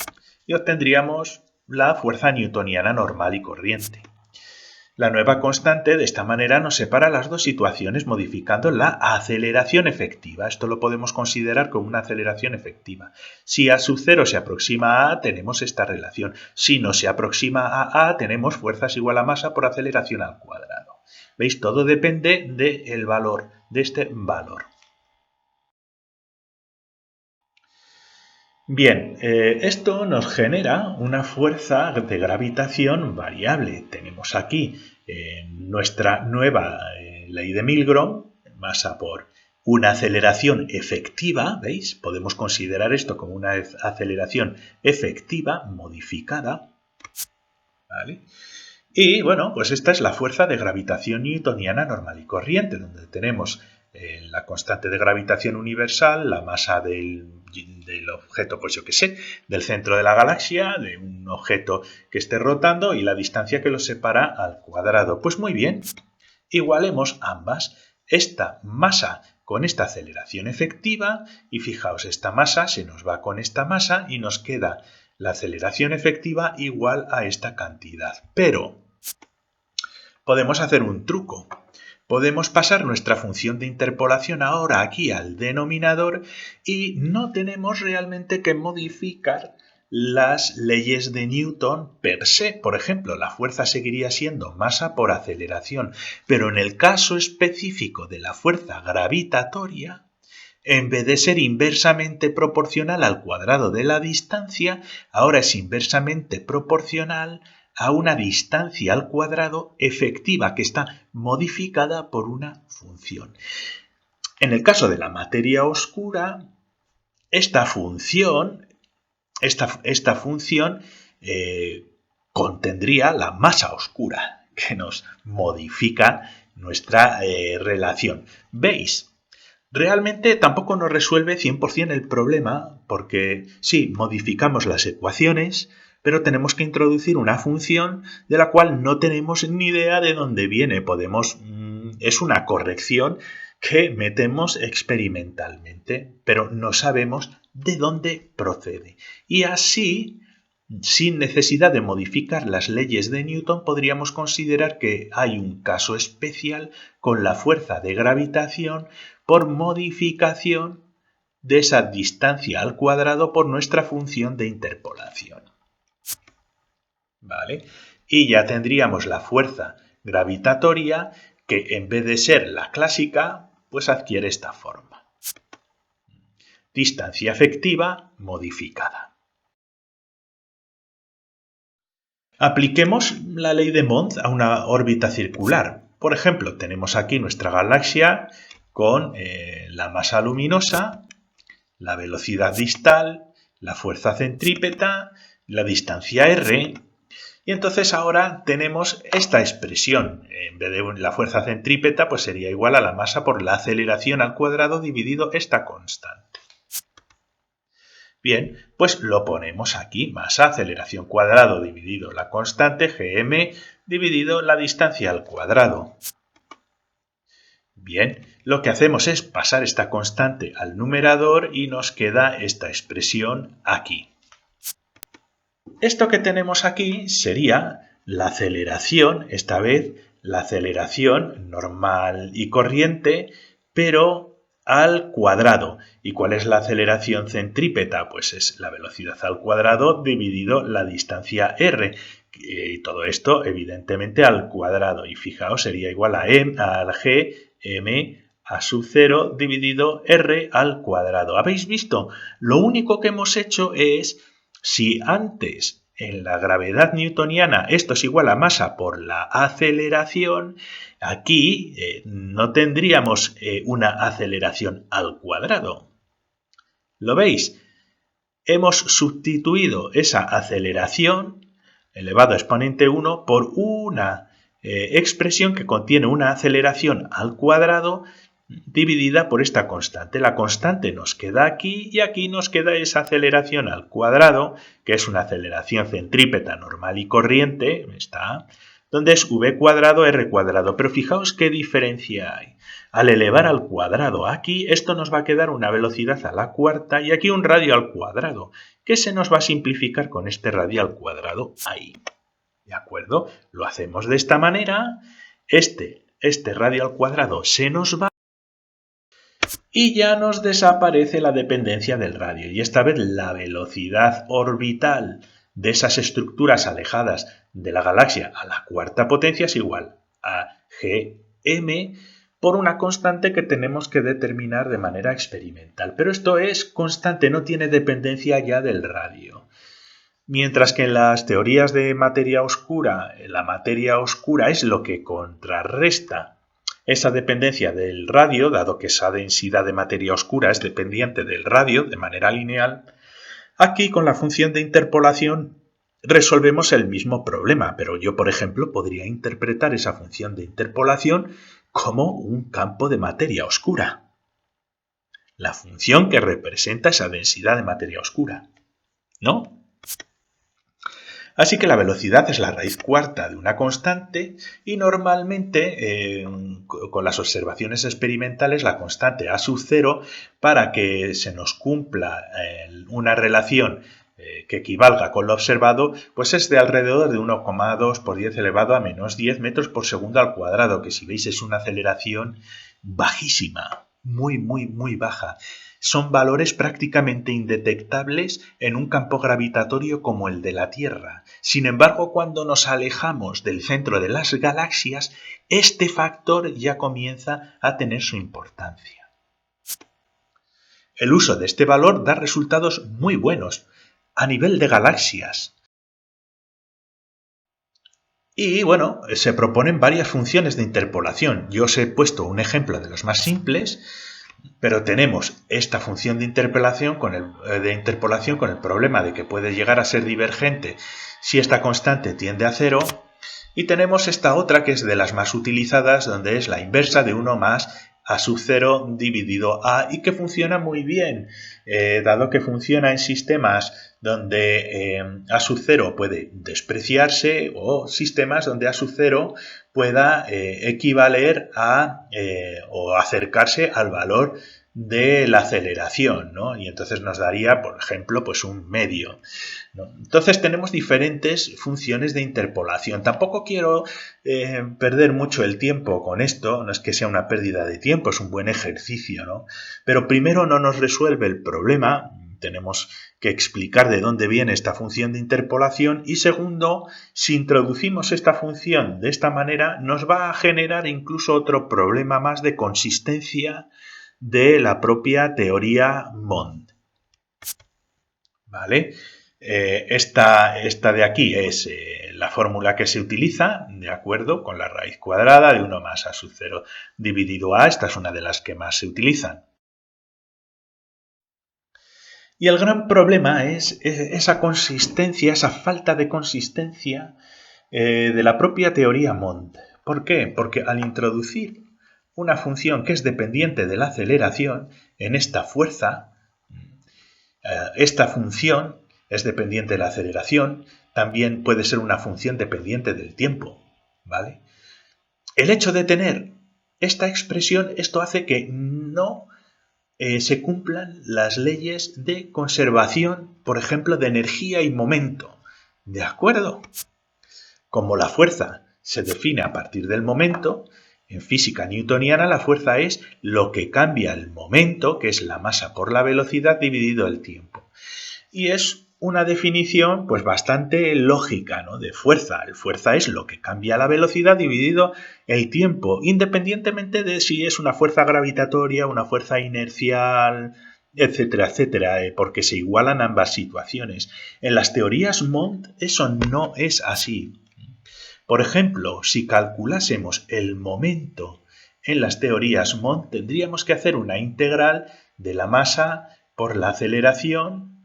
y obtendríamos la fuerza newtoniana normal y corriente. La nueva constante de esta manera nos separa las dos situaciones modificando la aceleración efectiva. Esto lo podemos considerar como una aceleración efectiva. Si A sub 0 se aproxima a A, tenemos esta relación. Si no se aproxima a A, tenemos fuerzas igual a masa por aceleración al cuadrado. ¿Veis? Todo depende del valor, de este valor. Bien, esto nos genera una fuerza de gravitación variable. Tenemos aquí nuestra nueva ley de Milgrom, masa por una aceleración efectiva, ¿veis? Podemos considerar esto como una aceleración efectiva modificada, ¿vale? Y bueno, pues esta es la fuerza de gravitación newtoniana normal y corriente, donde tenemos la constante de gravitación universal, la masa del objeto, pues yo qué sé, del centro de la galaxia, de un objeto que esté rotando y la distancia que lo separa al cuadrado. Pues muy bien, igualemos ambas. Esta masa con esta aceleración efectiva y fijaos, esta masa se nos va con esta masa y nos queda la aceleración efectiva igual a esta cantidad. Pero podemos hacer un truco. Podemos pasar nuestra función de interpolación ahora aquí al denominador y no tenemos realmente que modificar las leyes de Newton per se. Por ejemplo, la fuerza seguiría siendo masa por aceleración, pero en el caso específico de la fuerza gravitatoria, en vez de ser inversamente proporcional al cuadrado de la distancia, ahora es inversamente proporcional a una distancia al cuadrado efectiva que está modificada por una función. En el caso de la materia oscura, esta función contendría la masa oscura que nos modifica nuestra relación. ¿Veis? Realmente tampoco nos resuelve 100% el problema porque sí, modificamos las ecuaciones, pero tenemos que introducir una función de la cual no tenemos ni idea de dónde viene. Es una corrección que metemos experimentalmente, pero no sabemos de dónde procede. Y así, sin necesidad de modificar las leyes de Newton, podríamos considerar que hay un caso especial con la fuerza de gravitación por modificación de esa distancia al cuadrado por nuestra función de interpolación. ¿Vale? Y ya tendríamos la fuerza gravitatoria que en vez de ser la clásica, pues adquiere esta forma. Distancia efectiva modificada. Apliquemos la ley de Mond a una órbita circular. Por ejemplo, tenemos aquí nuestra galaxia con la masa luminosa, la velocidad distal, la fuerza centrípeta, la distancia r. Y entonces ahora tenemos esta expresión. En vez de la fuerza centrípeta, pues sería igual a la masa por la aceleración al cuadrado dividido esta constante. Bien, pues lo ponemos aquí, masa, aceleración cuadrado dividido la constante gm dividido la distancia al cuadrado. Bien, lo que hacemos es pasar esta constante al numerador y nos queda esta expresión aquí. Esto que tenemos aquí sería la aceleración, esta vez la aceleración normal y corriente, pero al cuadrado. ¿Y cuál es la aceleración centrípeta? Pues es la velocidad al cuadrado dividido la distancia r. Y todo esto, evidentemente, al cuadrado. Y fijaos, sería igual a al g m a sub 0 dividido r al cuadrado. ¿Habéis visto? Lo único que hemos hecho es, si antes en la gravedad newtoniana esto es igual a masa por la aceleración, aquí no tendríamos una aceleración al cuadrado. ¿Lo veis? Hemos sustituido esa aceleración elevado a exponente 1 por una expresión que contiene una aceleración al cuadrado dividida por esta constante. La constante nos queda aquí y aquí nos queda esa aceleración al cuadrado, que es una aceleración centrípeta normal y corriente, donde es v cuadrado r cuadrado. Pero fijaos qué diferencia hay. Al elevar al cuadrado aquí, esto nos va a quedar una velocidad a la cuarta y aquí un radio al cuadrado, que se nos va a simplificar con este radio al cuadrado ahí. ¿De acuerdo? Lo hacemos de esta manera. Este radio al cuadrado se nos va y ya nos desaparece la dependencia del radio. Y esta vez la velocidad orbital de esas estructuras alejadas de la galaxia a la cuarta potencia es igual a gm por una constante que tenemos que determinar de manera experimental. Pero esto es constante, no tiene dependencia ya del radio. Mientras que en las teorías de materia oscura, la materia oscura es lo que contrarresta esa dependencia del radio, dado que esa densidad de materia oscura es dependiente del radio de manera lineal, aquí con la función de interpolación resolvemos el mismo problema, pero yo, por ejemplo, podría interpretar esa función de interpolación como un campo de materia oscura. La función que representa esa densidad de materia oscura, ¿no? Así que la velocidad es la raíz cuarta de una constante y normalmente con las observaciones experimentales la constante a sub 0 para que se nos cumpla una relación que equivalga con lo observado, pues es de alrededor de 1,2 por 10 elevado a menos 10 metros por segundo al cuadrado, que si veis es una aceleración bajísima, muy baja. Son valores prácticamente indetectables en un campo gravitatorio como el de la Tierra. Sin embargo, cuando nos alejamos del centro de las galaxias, este factor ya comienza a tener su importancia. El uso de este valor da resultados muy buenos a nivel de galaxias. Y bueno, se proponen varias funciones de interpolación. Yo os he puesto un ejemplo de los más simples, pero tenemos esta función de interpolación con el problema de que puede llegar a ser divergente si esta constante tiende a cero. Y tenemos esta otra que es de las más utilizadas, donde es la inversa de 1 más a sub 0 dividido a, y que funciona muy bien, dado que funciona en sistemas donde a sub 0 puede despreciarse o sistemas donde a sub 0 pueda equivaler a o acercarse al valor de la aceleración, ¿no? Y entonces nos daría, por ejemplo, pues un medio, ¿no? Entonces tenemos diferentes funciones de interpolación. Tampoco quiero perder mucho el tiempo con esto, no es que sea una pérdida de tiempo, es un buen ejercicio, ¿no? Pero primero no nos resuelve el problema, tenemos que explicar de dónde viene esta función de interpolación, y segundo, si introducimos esta función de esta manera, nos va a generar incluso otro problema más de consistencia de la propia teoría Mond. ¿Vale? Esta de aquí es la fórmula que se utiliza, de acuerdo, con la raíz cuadrada de 1 más a sub 0 dividido a. Esta es una de las que más se utilizan. Y el gran problema es esa consistencia, esa falta de consistencia de la propia teoría Mond. ¿Por qué? Porque al introducir una función que es dependiente de la aceleración en esta fuerza, esta función es dependiente de la aceleración, también puede ser una función dependiente del tiempo, ¿vale? El hecho de tener esta expresión, esto hace que no se cumplan las leyes de conservación, por ejemplo, de energía y momento, ¿de acuerdo? Como la fuerza se define a partir del momento, en física newtoniana la fuerza es lo que cambia el momento, que es la masa por la velocidad dividido el tiempo. Y es una definición pues bastante lógica, ¿no? De fuerza. El fuerza es lo que cambia la velocidad dividido el tiempo, independientemente de si es una fuerza gravitatoria, una fuerza inercial, etcétera, etcétera, porque se igualan ambas situaciones. En las teorías Mond eso no es así. Por ejemplo, si calculásemos el momento en las teorías Mond, tendríamos que hacer una integral de la masa por la aceleración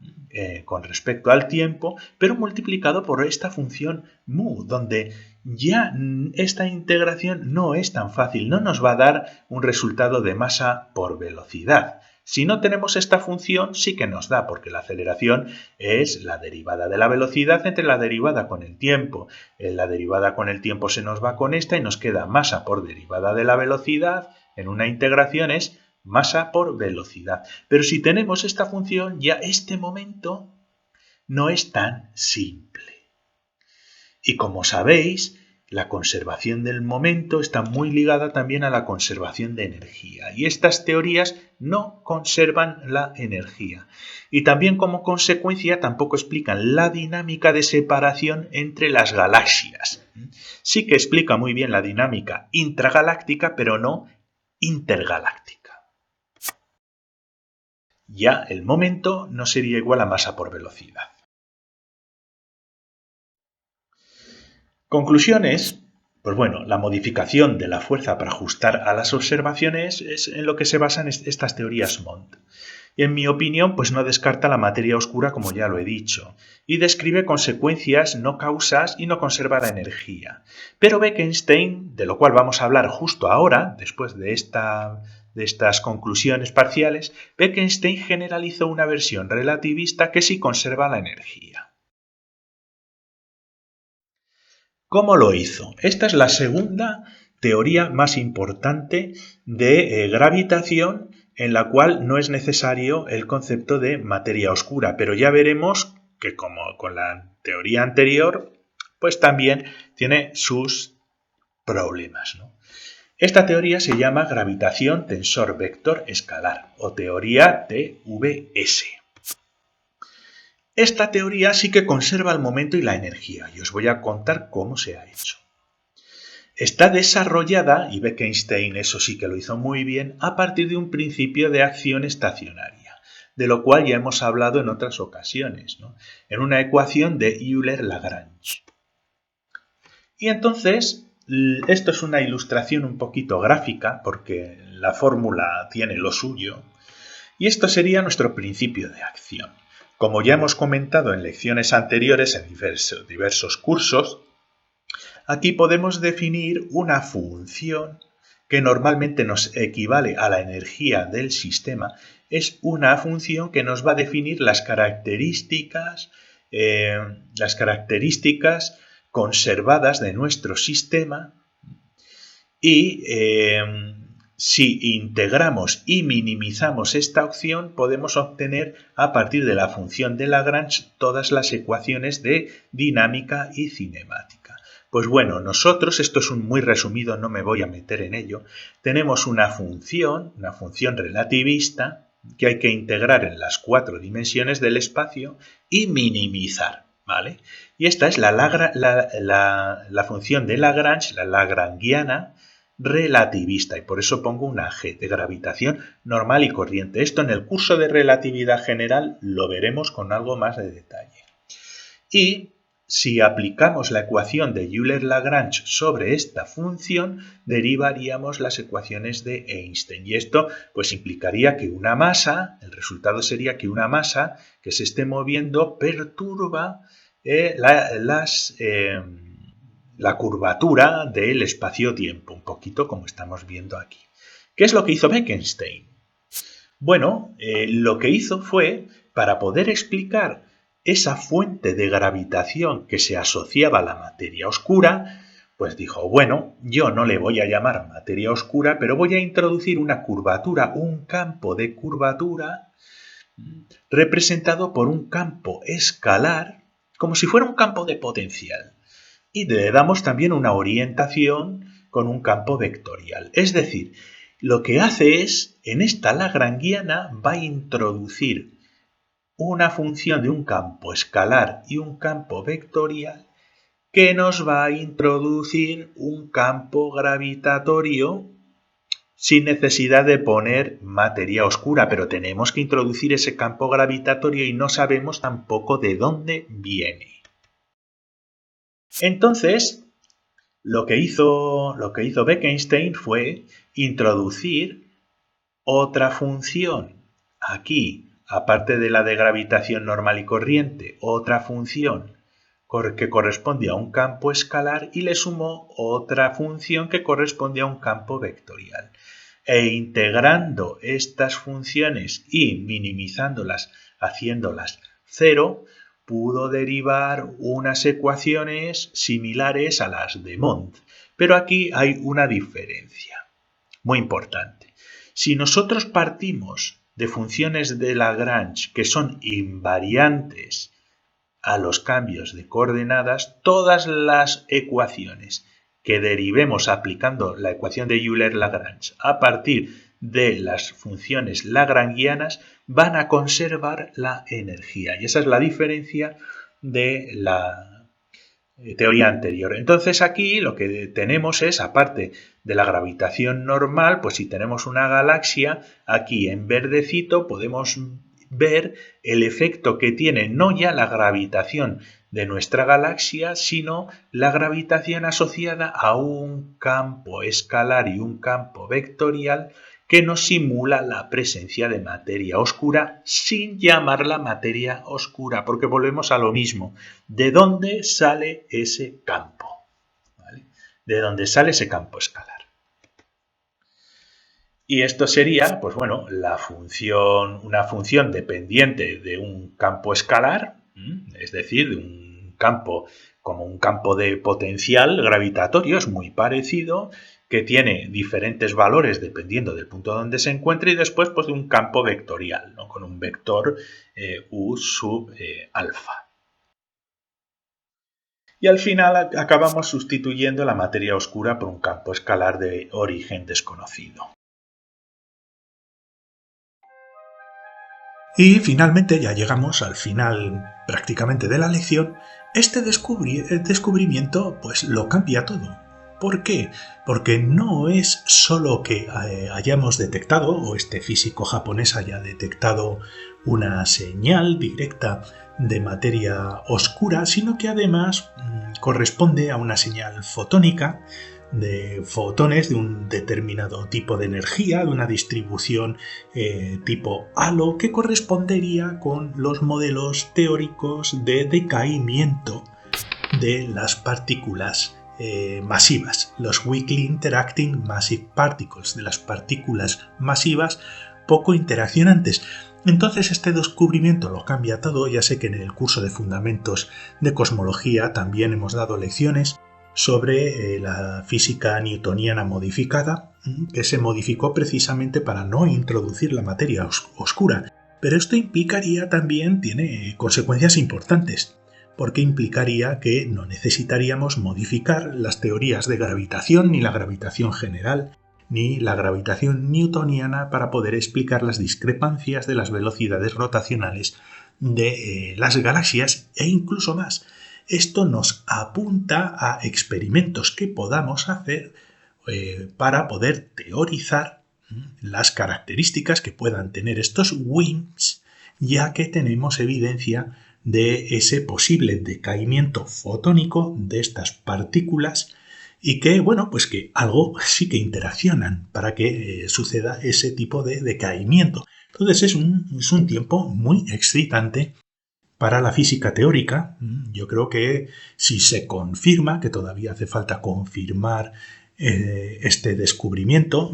con respecto al tiempo, pero multiplicado por esta función mu, donde ya esta integración no es tan fácil, no nos va a dar un resultado de masa por velocidad. Si no tenemos esta función, sí que nos da, porque la aceleración es la derivada de la velocidad entre la derivada con el tiempo. La derivada con el tiempo se nos va con esta y nos queda masa por derivada de la velocidad. En una integración es masa por velocidad. Pero si tenemos esta función, ya este momento no es tan simple. Y como sabéis, la conservación del momento está muy ligada también a la conservación de energía. Y estas teorías no conservan la energía. Y también como consecuencia tampoco explican la dinámica de separación entre las galaxias. Sí que explica muy bien la dinámica intragaláctica, pero no intergaláctica. Ya el momento no sería igual a masa por velocidad. Conclusiones. Pues bueno, la modificación de la fuerza para ajustar a las observaciones es en lo que se basan estas teorías Mond. Y en mi opinión, pues no descarta la materia oscura, como ya lo he dicho, y describe consecuencias, no causas, y no conserva la energía. Pero Bekenstein, de lo cual vamos a hablar justo ahora, después de estas conclusiones parciales, Bekenstein generalizó una versión relativista que sí conserva la energía. ¿Cómo lo hizo? Esta es la segunda teoría más importante de gravitación, en la cual no es necesario el concepto de materia oscura, pero ya veremos que como con la teoría anterior, pues también tiene sus problemas, ¿no? Esta teoría se llama gravitación tensor vector escalar o teoría TVS. Esta teoría sí que conserva el momento y la energía, y os voy a contar cómo se ha hecho. Está desarrollada, y Bekenstein eso sí que lo hizo muy bien, a partir de un principio de acción estacionaria, de lo cual ya hemos hablado en otras ocasiones, ¿no? En una ecuación de Euler-Lagrange. Y entonces, esto es una ilustración un poquito gráfica, porque la fórmula tiene lo suyo, y esto sería nuestro principio de acción. Como ya hemos comentado en lecciones anteriores en diversos cursos, aquí podemos definir una función que normalmente nos equivale a la energía del sistema. Es una función que nos va a definir las características conservadas de nuestro sistema y si integramos y minimizamos esta opción, podemos obtener a partir de la función de Lagrange todas las ecuaciones de dinámica y cinemática. Pues bueno, nosotros, esto es muy resumido, no me voy a meter en ello, tenemos una función relativista que hay que integrar en las 4 dimensiones del espacio y minimizar, ¿vale? Y esta es la función de Lagrange, la lagrangiana, relativista, y por eso pongo una G de gravitación normal y corriente. Esto en el curso de relatividad general lo veremos con algo más de detalle. Y si aplicamos la ecuación de Euler-Lagrange sobre esta función, derivaríamos las ecuaciones de Einstein. Y esto pues implicaría que una masa, el resultado sería que una masa que se esté moviendo perturba la curvatura del espacio-tiempo, un poquito como estamos viendo aquí. ¿Qué es lo que hizo Bekenstein? Bueno, lo que hizo fue, para poder explicar esa fuente de gravitación que se asociaba a la materia oscura, pues dijo, bueno, yo no le voy a llamar materia oscura, pero voy a introducir una curvatura, un campo de curvatura representado por un campo escalar, como si fuera un campo de potencial. Y le damos también una orientación con un campo vectorial. Es decir, lo que hace es, en esta lagrangiana, va a introducir una función de un campo escalar y un campo vectorial que nos va a introducir un campo gravitatorio sin necesidad de poner materia oscura, pero tenemos que introducir ese campo gravitatorio y no sabemos tampoco de dónde viene. Entonces, lo que hizo Bekenstein fue introducir otra función aquí, aparte de la de gravitación normal y corriente, otra función que corresponde a un campo escalar y le sumó otra función que corresponde a un campo vectorial. E integrando estas funciones y minimizándolas, haciéndolas cero, pudo derivar unas ecuaciones similares a las de Mond. Pero aquí hay una diferencia muy importante. Si nosotros partimos de funciones de Lagrange que son invariantes a los cambios de coordenadas, todas las ecuaciones que derivemos aplicando la ecuación de Euler-Lagrange a partir de las funciones lagrangianas van a conservar la energía. Y esa es la diferencia de la teoría anterior. Entonces aquí lo que tenemos es, aparte de la gravitación normal, pues si tenemos una galaxia, aquí en verdecito podemos ver el efecto que tiene no ya la gravitación de nuestra galaxia, sino la gravitación asociada a un campo escalar y un campo vectorial que nos simula la presencia de materia oscura sin llamarla materia oscura, porque volvemos a lo mismo. ¿De dónde sale ese campo? ¿Vale? ¿De dónde sale ese campo escalar? Y esto sería, pues bueno, una función dependiente de un campo escalar, es decir, de un campo como un campo de potencial gravitatorio, es muy parecido, que tiene diferentes valores dependiendo del punto donde se encuentre, y después pues de un campo vectorial, ¿no? Con un vector U sub alfa. y al final acabamos sustituyendo la materia oscura por un campo escalar de origen desconocido. Y finalmente, ya llegamos al final prácticamente de la lección, este descubrimiento pues lo cambia todo. ¿Por qué? Porque no es solo que hayamos detectado, o este físico japonés haya detectado una señal directa de materia oscura, sino que además corresponde a una señal fotónica de fotones de un determinado tipo de energía, de una distribución tipo halo, que correspondería con los modelos teóricos de decaimiento de las partículas masivas, los Weakly Interacting Massive Particles, de las partículas masivas poco interaccionantes. Entonces este descubrimiento lo cambia todo. Ya sé que en el curso de Fundamentos de Cosmología también hemos dado lecciones sobre la física newtoniana modificada, que se modificó precisamente para no introducir la materia oscura. Pero esto implicaría también, tiene consecuencias importantes, porque implicaría que no necesitaríamos modificar las teorías de gravitación, ni la gravitación general, ni la gravitación newtoniana para poder explicar las discrepancias de las velocidades rotacionales de las galaxias e incluso más. Esto nos apunta a experimentos que podamos hacer para poder teorizar las características que puedan tener estos WIMPs, ya que tenemos evidencia de ese posible decaimiento fotónico de estas partículas y que, bueno, pues que algo sí que interaccionan para que suceda ese tipo de decaimiento. Entonces es un tiempo muy excitante para la física teórica. Yo creo que si se confirma, que todavía hace falta confirmar este descubrimiento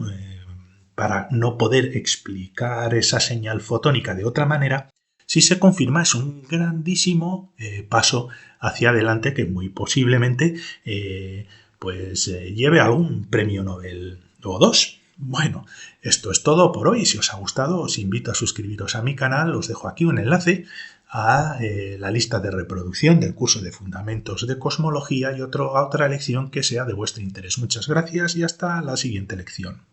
para no poder explicar esa señal fotónica de otra manera, si se confirma es un grandísimo paso hacia adelante que muy posiblemente lleve a algún premio Nobel o dos. Bueno, esto es todo por hoy. Si os ha gustado, os invito a suscribiros a mi canal. Os dejo aquí un enlace a la lista de reproducción del curso de Fundamentos de Cosmología y a otra lección que sea de vuestro interés. Muchas gracias y hasta la siguiente lección.